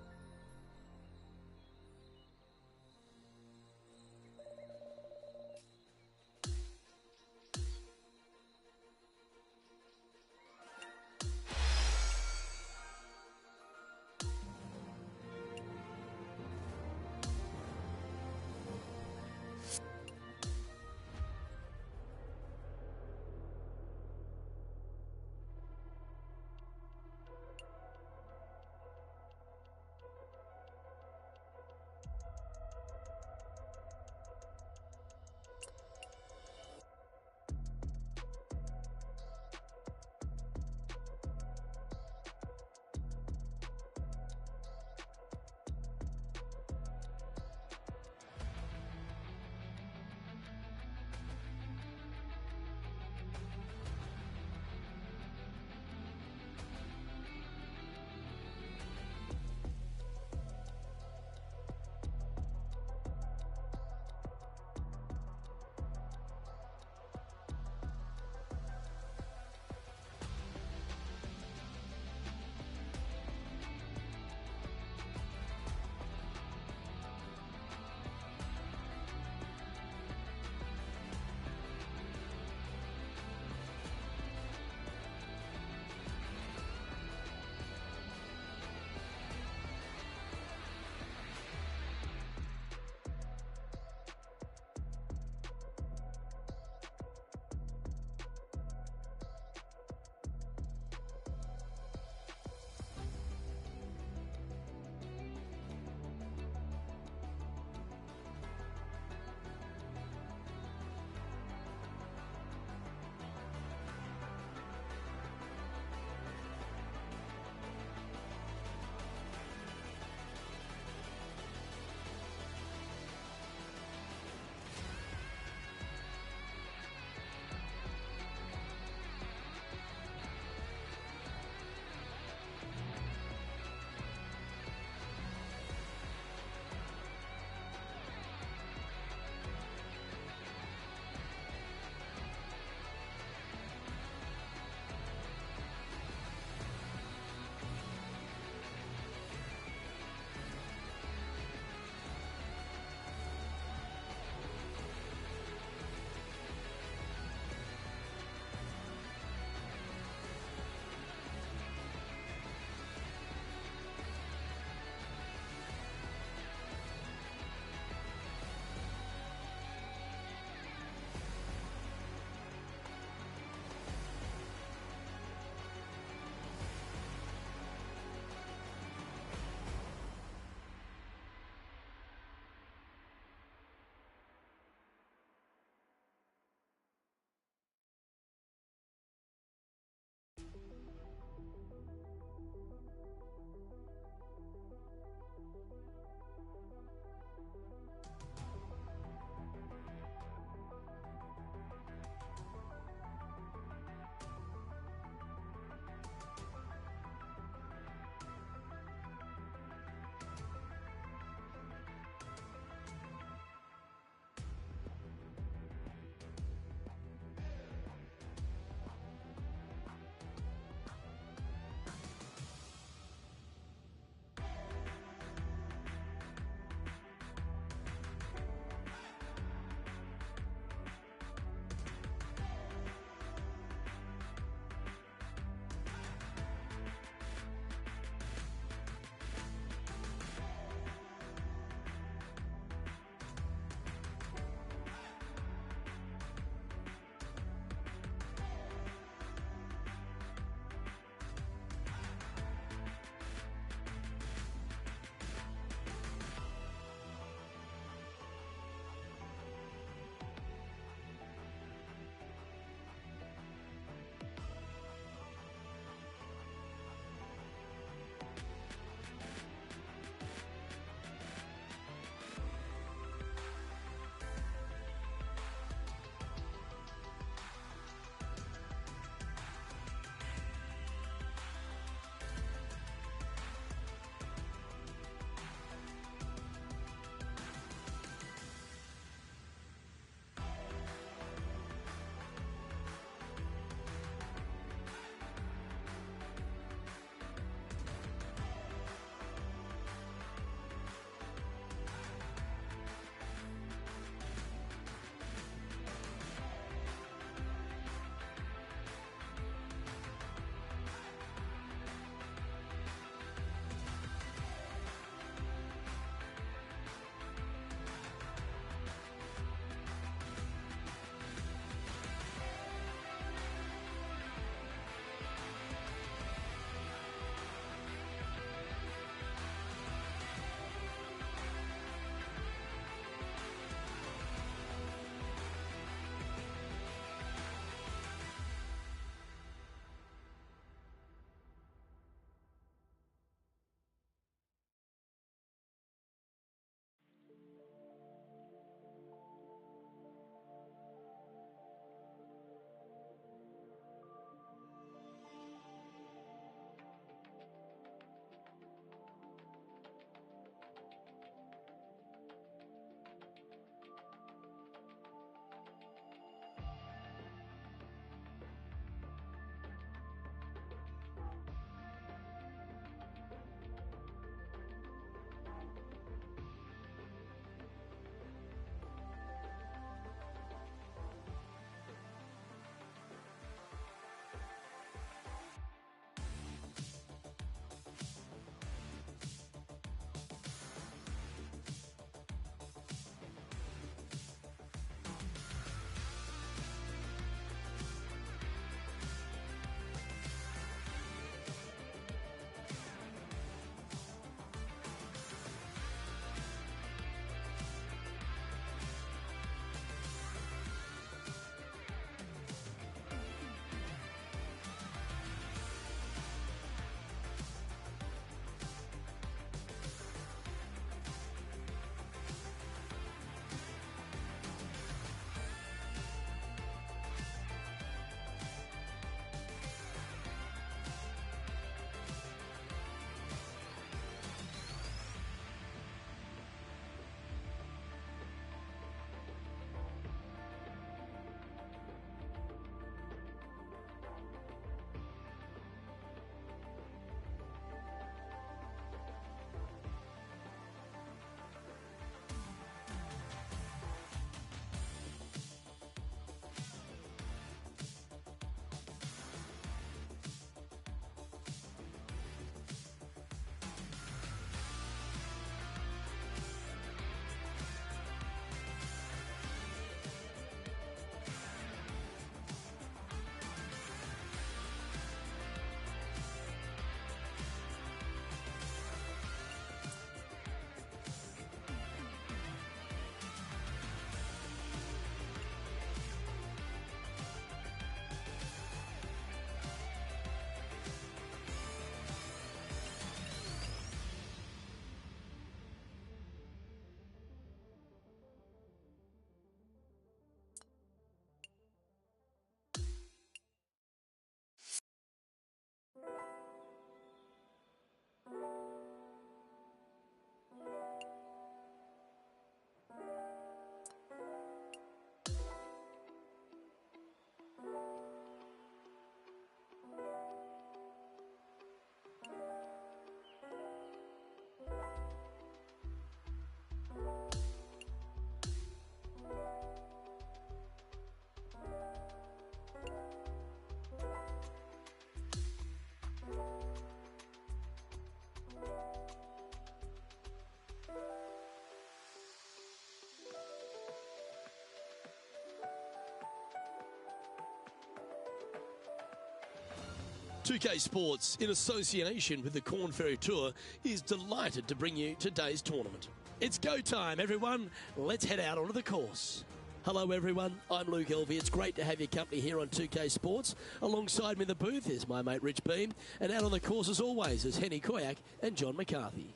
2K Sports, in association with the Corn Ferry Tour, is delighted to bring you today's tournament. It's go time, everyone. Let's head out onto the course. Hello, everyone. I'm Luke Elvey. It's great to have your company here on 2K Sports. Alongside me in the booth is my mate Rich Beam. And out on the course, as always, is Henny Koyak and John McCarthy.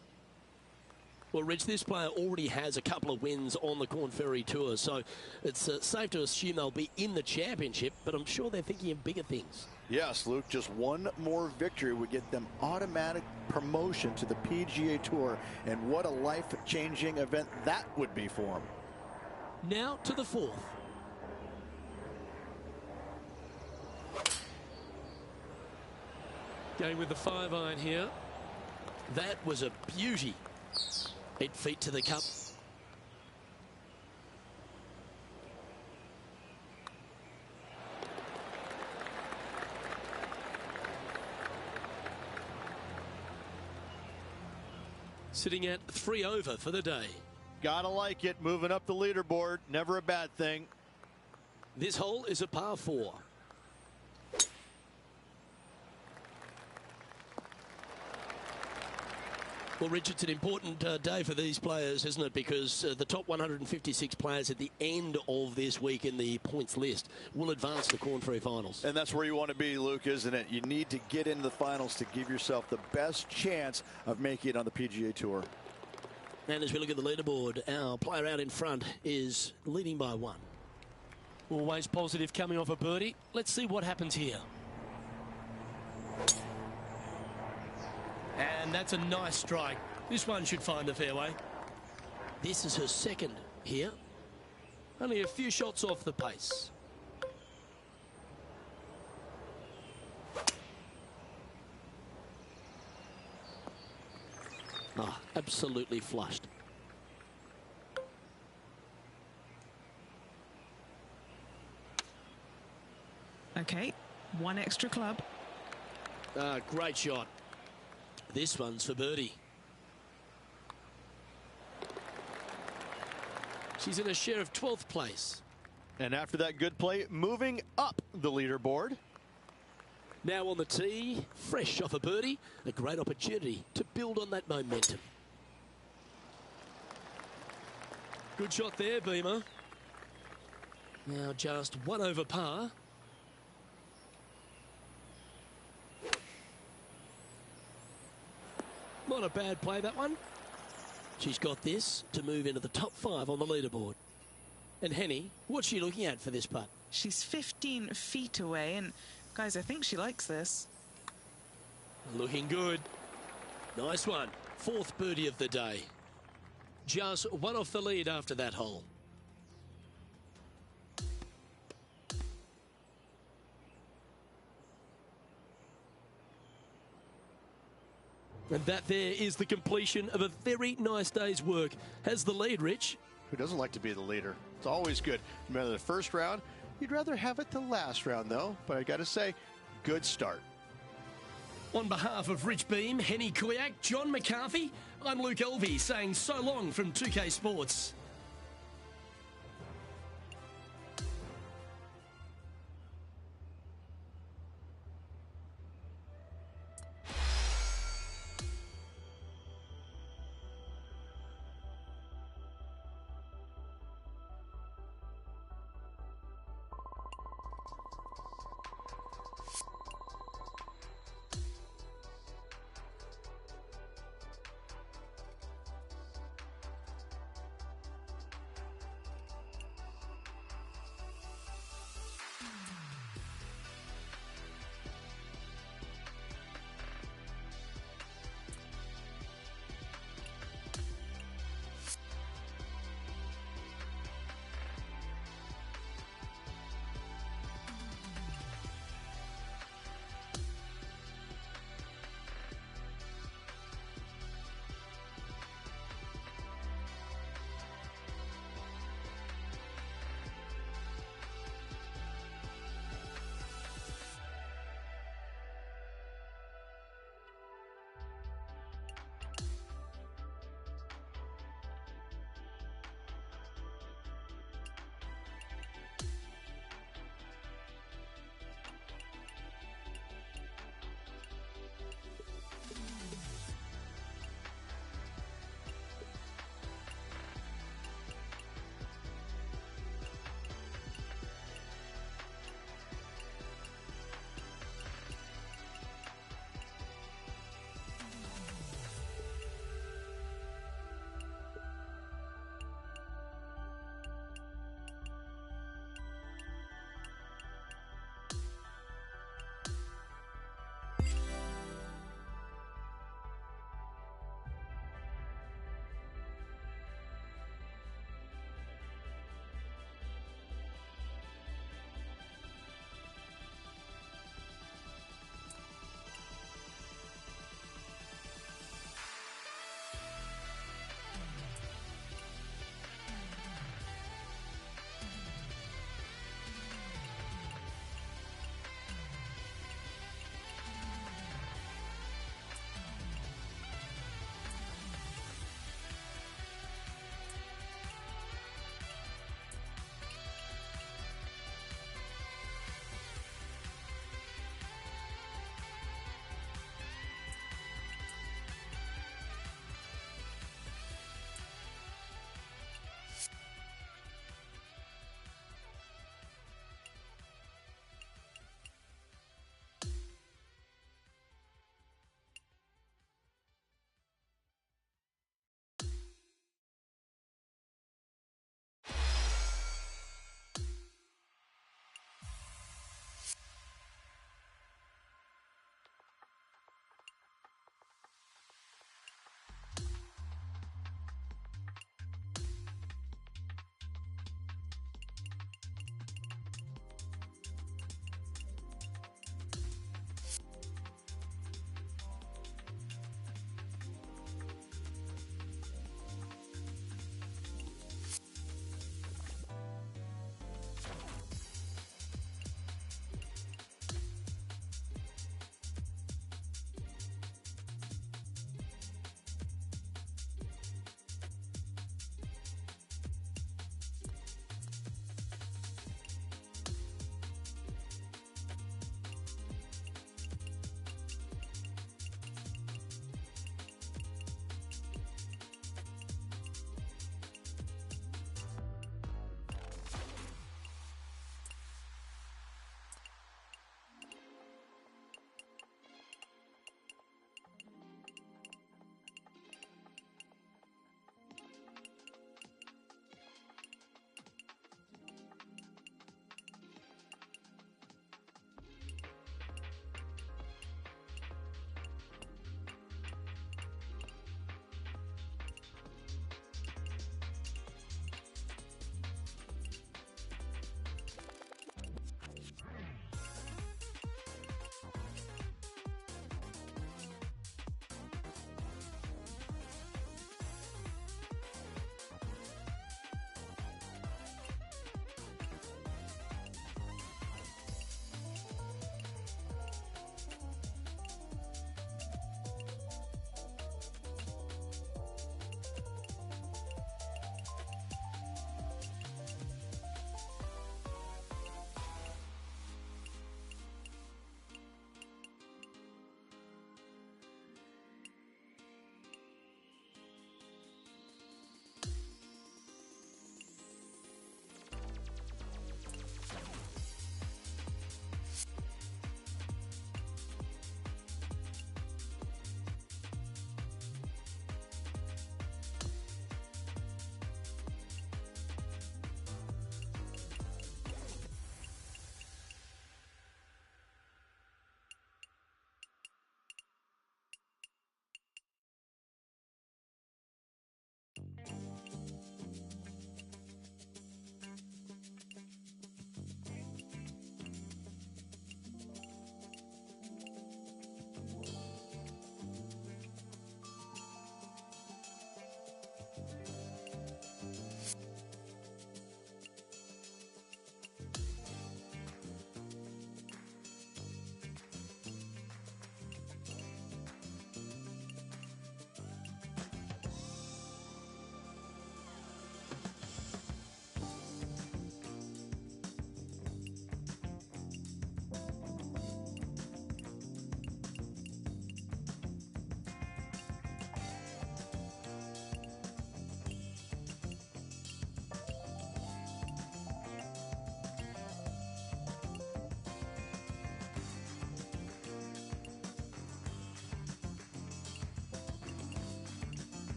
Well, Rich, this player already has a couple of wins on the Corn Ferry Tour, so it's safe to assume they'll be in the championship, but I'm sure they're thinking of bigger things. Yes, Luke, just one more victory would get them automatic promotion to the PGA Tour, and what a life-changing event that would be for them. Now to the fourth. Going with the 5-iron here. That was a beauty. 8 feet to the cup. Sitting at 3 over for the day. Gotta like it, moving up the leaderboard, never a bad thing. This hole is a par 4. Well, Rich, it's an important day for these players, isn't it? Because the top 156 players at the end of this week in the points list will advance to the Corn Ferry Finals. And that's where you want to be, Luke, isn't it? You need to get into the finals to give yourself the best chance of making it on the PGA Tour. And as we look at the leaderboard, our player out in front is leading by 1. Always positive coming off a birdie. Let's see what happens here. And that's a nice strike. This one should find the fairway. This is her second here. Only a few shots off the pace. Ah, absolutely flushed. Okay, 1 extra club. Ah, great shot. This one's for birdie. She's in a share of 12th place. And after that good play, moving up the leaderboard. Now on the tee, fresh off a birdie, a great opportunity to build on that momentum. Good shot there, Beamer. Now just 1 over par. Not a bad play, that one. She's got this to move into the top 5 on the leaderboard. And Henny, what's she looking at for this putt? She's 15 feet away, and guys, I think she likes this. Looking good. Nice one. 4th birdie of the day. Just 1 off the lead after that hole. And that there is the completion of a very nice day's work. Has the lead, Rich. Who doesn't like to be the leader? It's always good. Remember the first round? You'd rather have it the last round, though. But I got to say, good start. On behalf of Rich Beam, Henny Koyak, John McCarthy, I'm Luke Elvey saying so long from 2K Sports.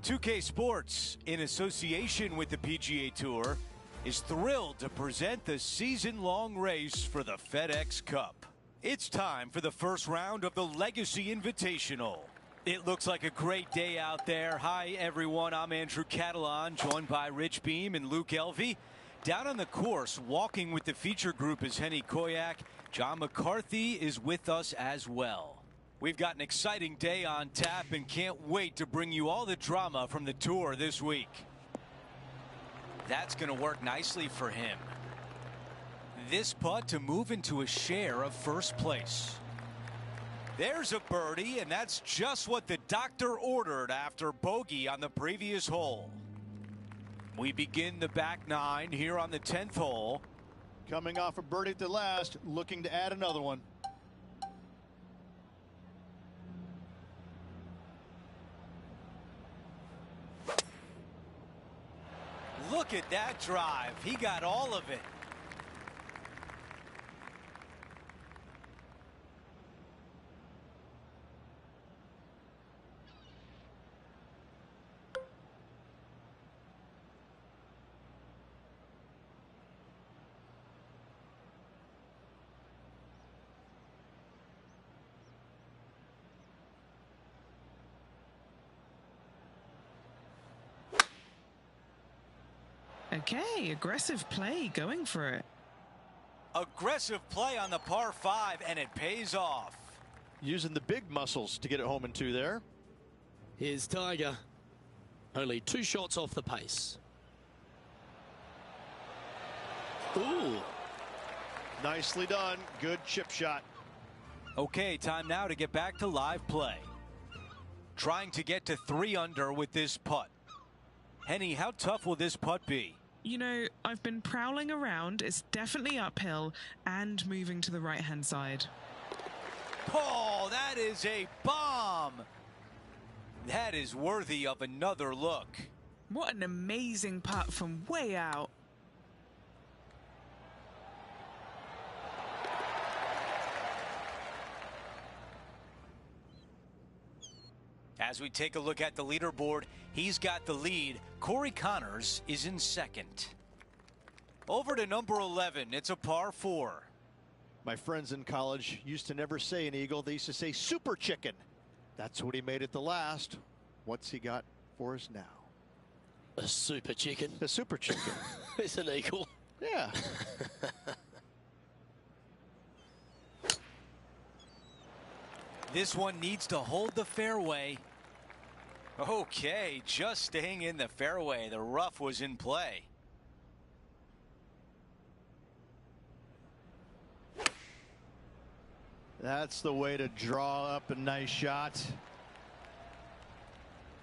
2K Sports, in association with the PGA Tour, is thrilled to present the season-long race for the FedEx Cup. It's time for the first round of the Legacy Invitational. It looks like a great day out there. Hi, everyone. I'm Andrew Catalan, joined by Rich Beam and Luke Elvey. Down on the course, walking with the feature group is Henny Koyak. John McCarthy is with us as well. We've got an exciting day on tap and can't wait to bring you all the drama from the tour this week. That's going to work nicely for him. This putt to move into a share of first place. There's a birdie, and that's just what the doctor ordered after bogey on the previous hole. We begin the back nine here on the 10th hole. Coming off a birdie at the last, looking to add another one. Look at that drive. He got all of it. Okay, aggressive play, going for it. Aggressive play on the par 5, and it pays off. Using the big muscles to get it home in 2 there. Here's Tiger. Only 2 shots off the pace. Ooh. Nicely done. Good chip shot. Okay, time now to get back to live play. Trying to get to 3 under with this putt. Henny, how tough will this putt be? You know, I've been prowling around. It's definitely uphill and moving to the right-hand side. Oh, that is a bomb. That is worthy of another look. What an amazing putt from way out. As we take a look at the leaderboard, he's got the lead. Corey Connors is in second. Over to number 11. It's a par 4. My friends in college used to never say an eagle. They used to say super chicken. That's what he made at the last. What's he got for us now? A super chicken. A super chicken. It's an eagle. Yeah. This one needs to hold the fairway. Okay, just staying in the fairway. The rough was in play. That's the way to draw up a nice shot.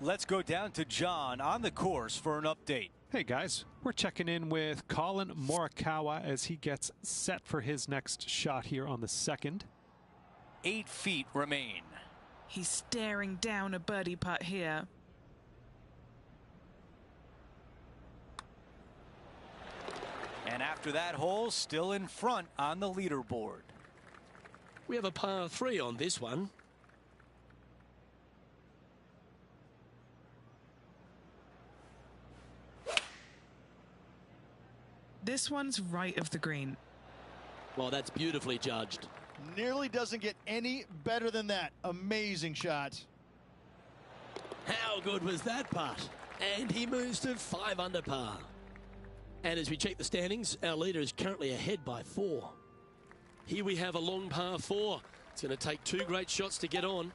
Let's go down to John on the course for an update. Hey guys, we're checking in with Colin Morikawa as he gets set for his next shot here on the 2nd. 8 feet remain. He's staring down a birdie putt here. And after that hole, still in front on the leaderboard. We have a par 3 on this one. This one's right of the green. Well, that's beautifully judged. Nearly doesn't get any better than that. Amazing shot. How good was that putt? And he moves to 5 under par. And as we check the standings, our leader is currently ahead by 4. Here we have a long par 4. It's going to take 2 great shots to get on.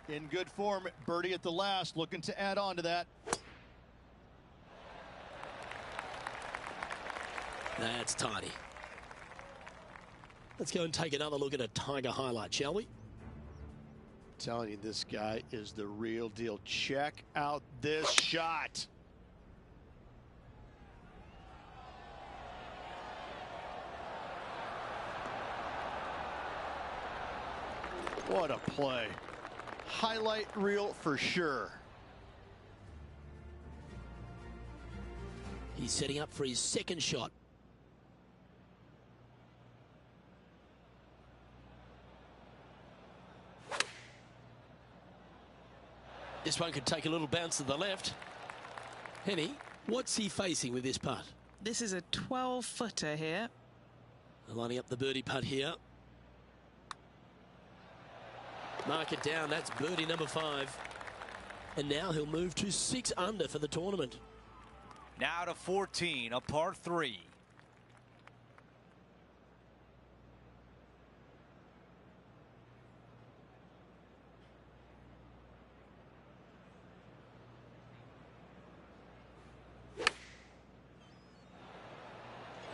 In good form, birdie at the last, looking to add on to that. That's tidy. Let's go and take another look at a Tiger highlight, shall we? Telling you, this guy is the real deal. Check out this shot. What a play. Highlight reel for sure. He's setting up for his 2nd shot. This one could take a little bounce to the left. Henny, what's he facing with this putt? This is a 12-footer here. Lining up the birdie putt here. Mark it down. That's birdie number 5. And now he'll move to 6 under for the tournament. Now to 14, a par 3.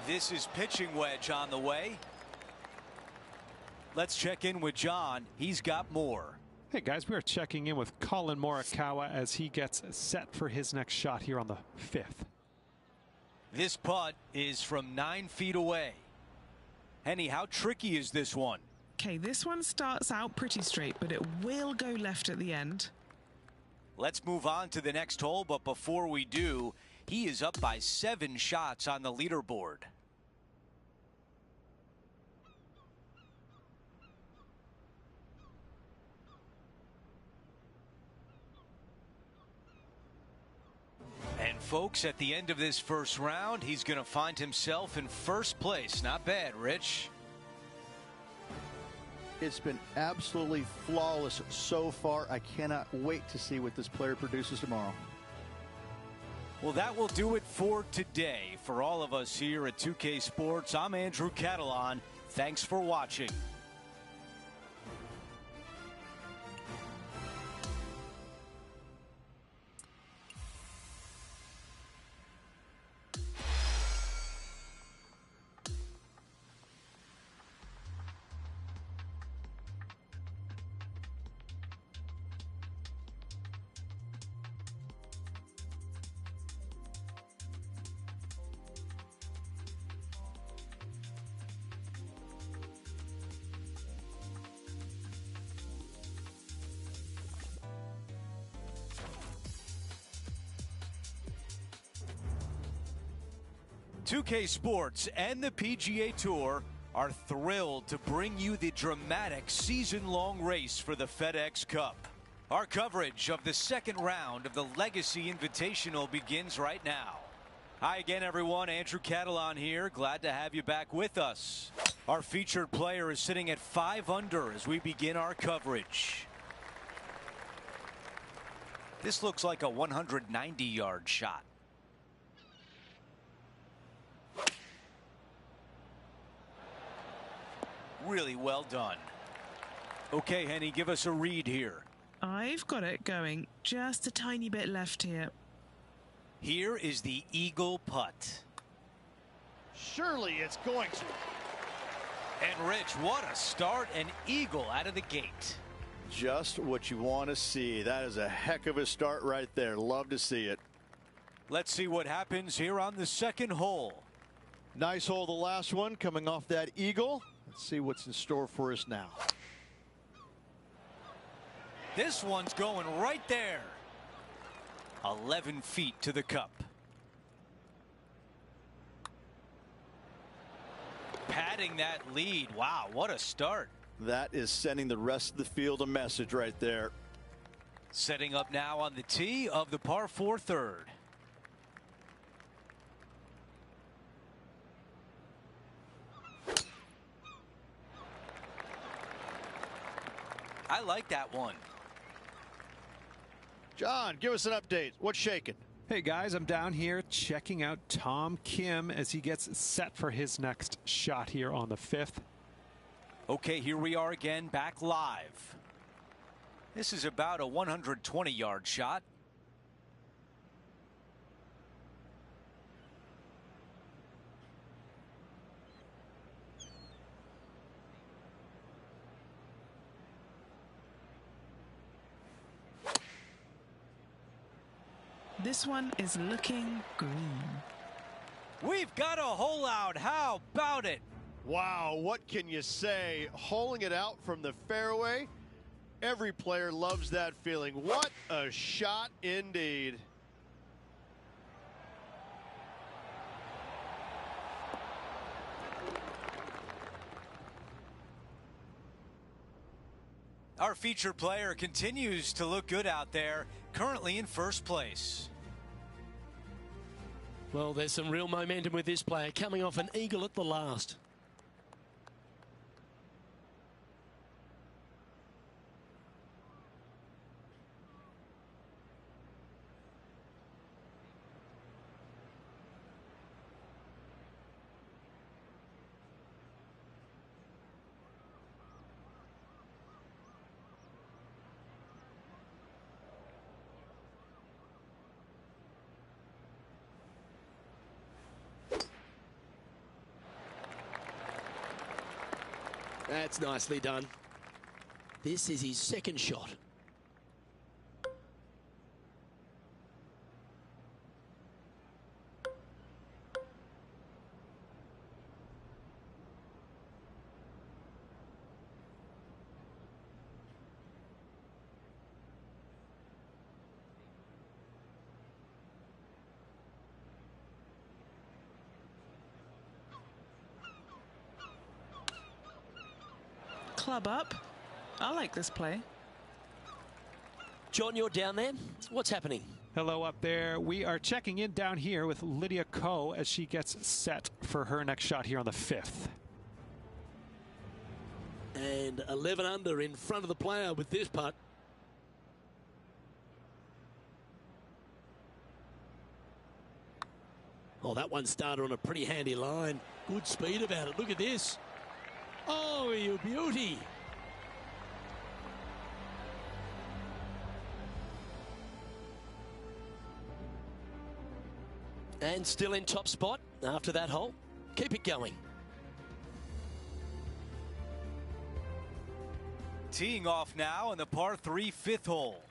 This is pitching wedge on the way. Let's check in with John. He's got more. Hey guys, we are checking in with Colin Morikawa as he gets set for his next shot here on the 5th. This putt is from 9 feet away. Henny, how tricky is this one? Okay, this one starts out pretty straight, but it will go left at the end. Let's move on to the next hole, but before we do, he is up by 7 shots on the leaderboard. And folks, at the end of this first round, he's going to find himself in first place. Not bad, Rich. It's been absolutely flawless so far. I cannot wait to see what this player produces tomorrow. Well, that will do it for today. For all of us here at 2K Sports, I'm Andrew Catalan. Thanks for watching. .2K Sports and the PGA Tour are thrilled to bring you the dramatic season-long race for the FedEx Cup. Our coverage of the second round of the Legacy Invitational begins right now. Hi again, everyone. Andrew Catalan here. Glad to have you back with us. Our featured player is sitting at 5 under as we begin our coverage. This looks like a 190-yard shot. Really well done. Okay, Henny, give us a read here. I've got it going just a tiny bit left here. Here is the eagle putt. Surely it's going to. And Rich, what a start. An eagle out of the gate. Just what you want to see. That is a heck of a start right there. Love to see it. Let's see what happens here on the second hole. Nice hole, the last one, coming off that eagle. Let's see what's in store for us now. This one's going right there. 11 feet to the cup. Padding that lead. Wow, what a start. That is sending the rest of the field a message right there. Setting up now on the tee of the par 4 third. I like that one. John, give us an update. What's shaking? Hey guys, I'm down here checking out Tom Kim as he gets set for his next shot here on the 5th. Okay, here we are again, back live. This is about a 120-yard shot. This one is looking green. We've got a hole out. How about it? Wow, what can you say? Holing it out from the fairway. Every player loves that feeling. What a shot indeed. Our featured player continues to look good out there, currently in first place. Well, there's some real momentum with this player, coming off an eagle at the last. That's nicely done. This is his second shot. Club up. I like this play. John, you're down there. What's happening? Hello up there. We are checking in down here with Lydia Ko as she gets set for her next shot here on the 5th. And 11 under in front of the player with this putt. Oh, that one started on a pretty handy line. Good speed about it. Look at this. Oh, you beauty. And still in top spot after that hole. Keep it going. Teeing off now on the par 3 5th hole.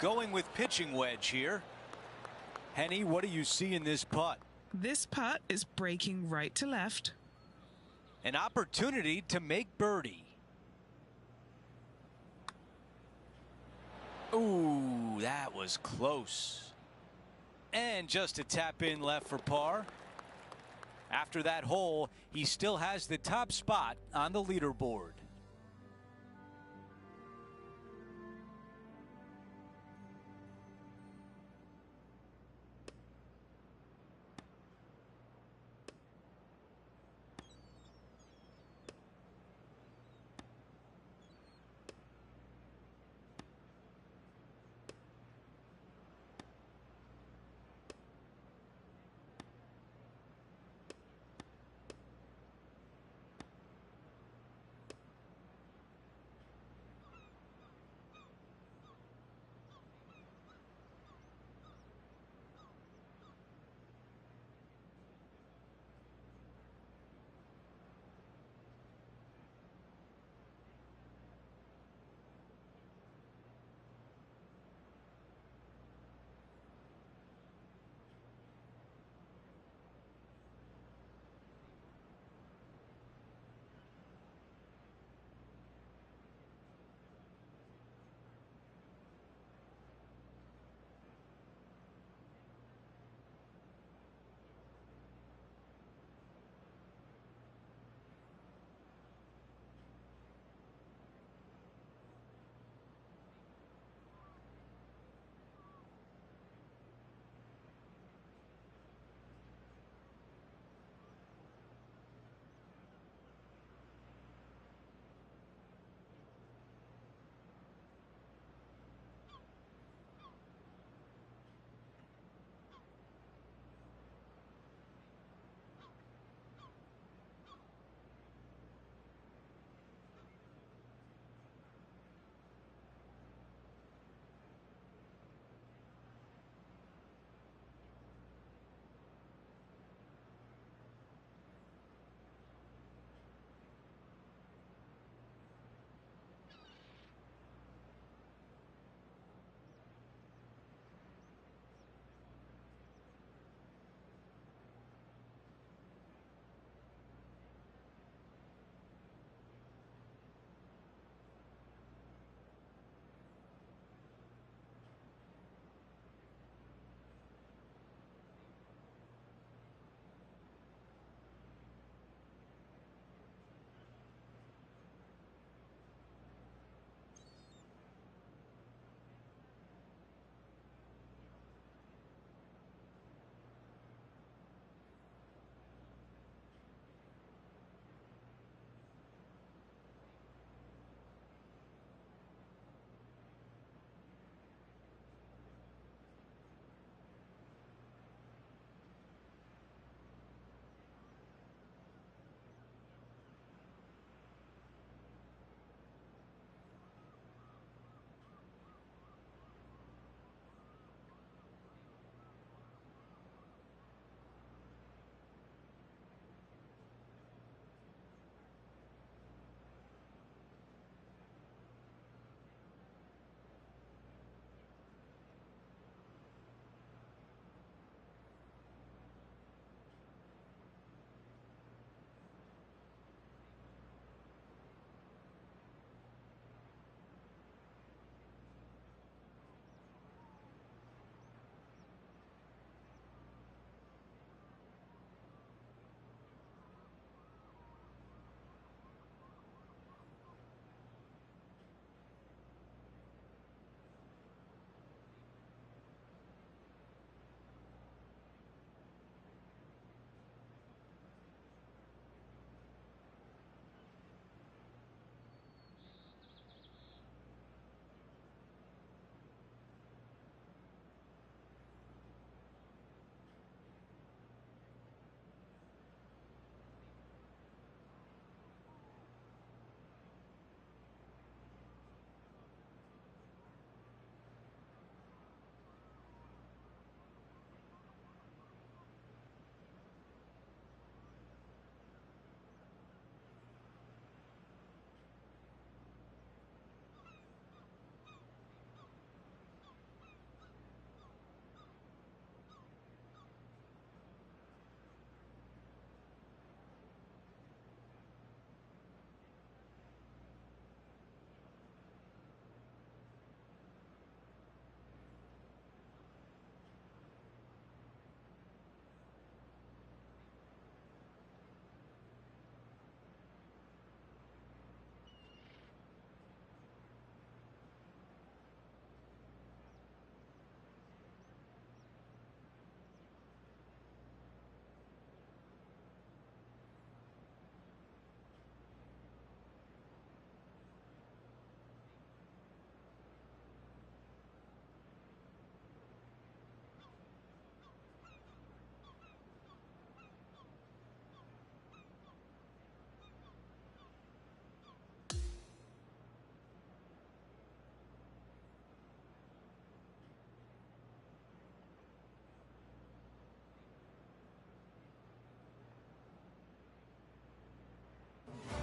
Going with pitching wedge here. Henny, what do you see in this putt? This putt is breaking right to left. An opportunity to make birdie. Ooh, that was close. And just a tap in left for par. After that hole, he still has the top spot on the leaderboard.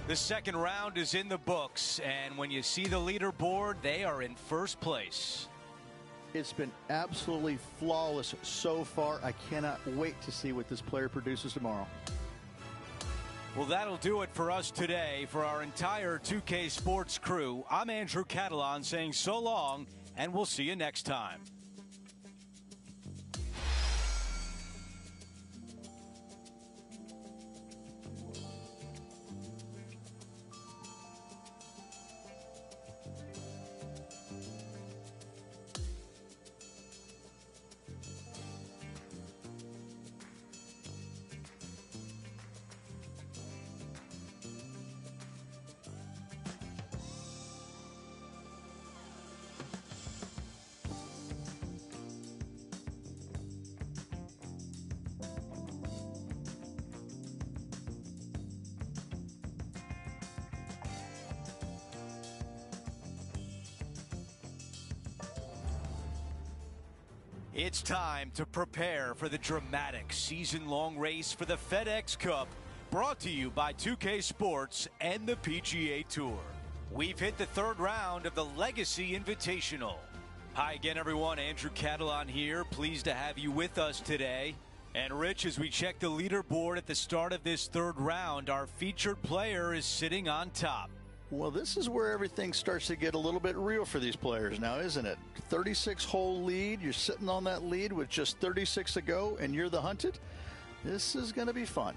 The second round is in the books, and when you see the leaderboard, they are in first place. It's been absolutely flawless so far. I cannot wait to see what this player produces tomorrow. Well, that'll do it for us today. For our entire 2K Sports crew, I'm Andrew Catalan saying so long, and we'll see you next time. It's time to prepare for the dramatic season-long race for the FedEx Cup, brought to you by 2K Sports and the PGA Tour. We've hit the third round of the Legacy Invitational. Hi again, everyone. Andrew Catalan here. Pleased to have you with us today. And Rich, as we check the leaderboard at the start of this third round, our featured player is sitting on top. Well, this is where everything starts to get a little bit real for these players now, isn't it? 36-hole lead. You're sitting on that lead with just 36 to go, and you're the hunted. This is going to be fun.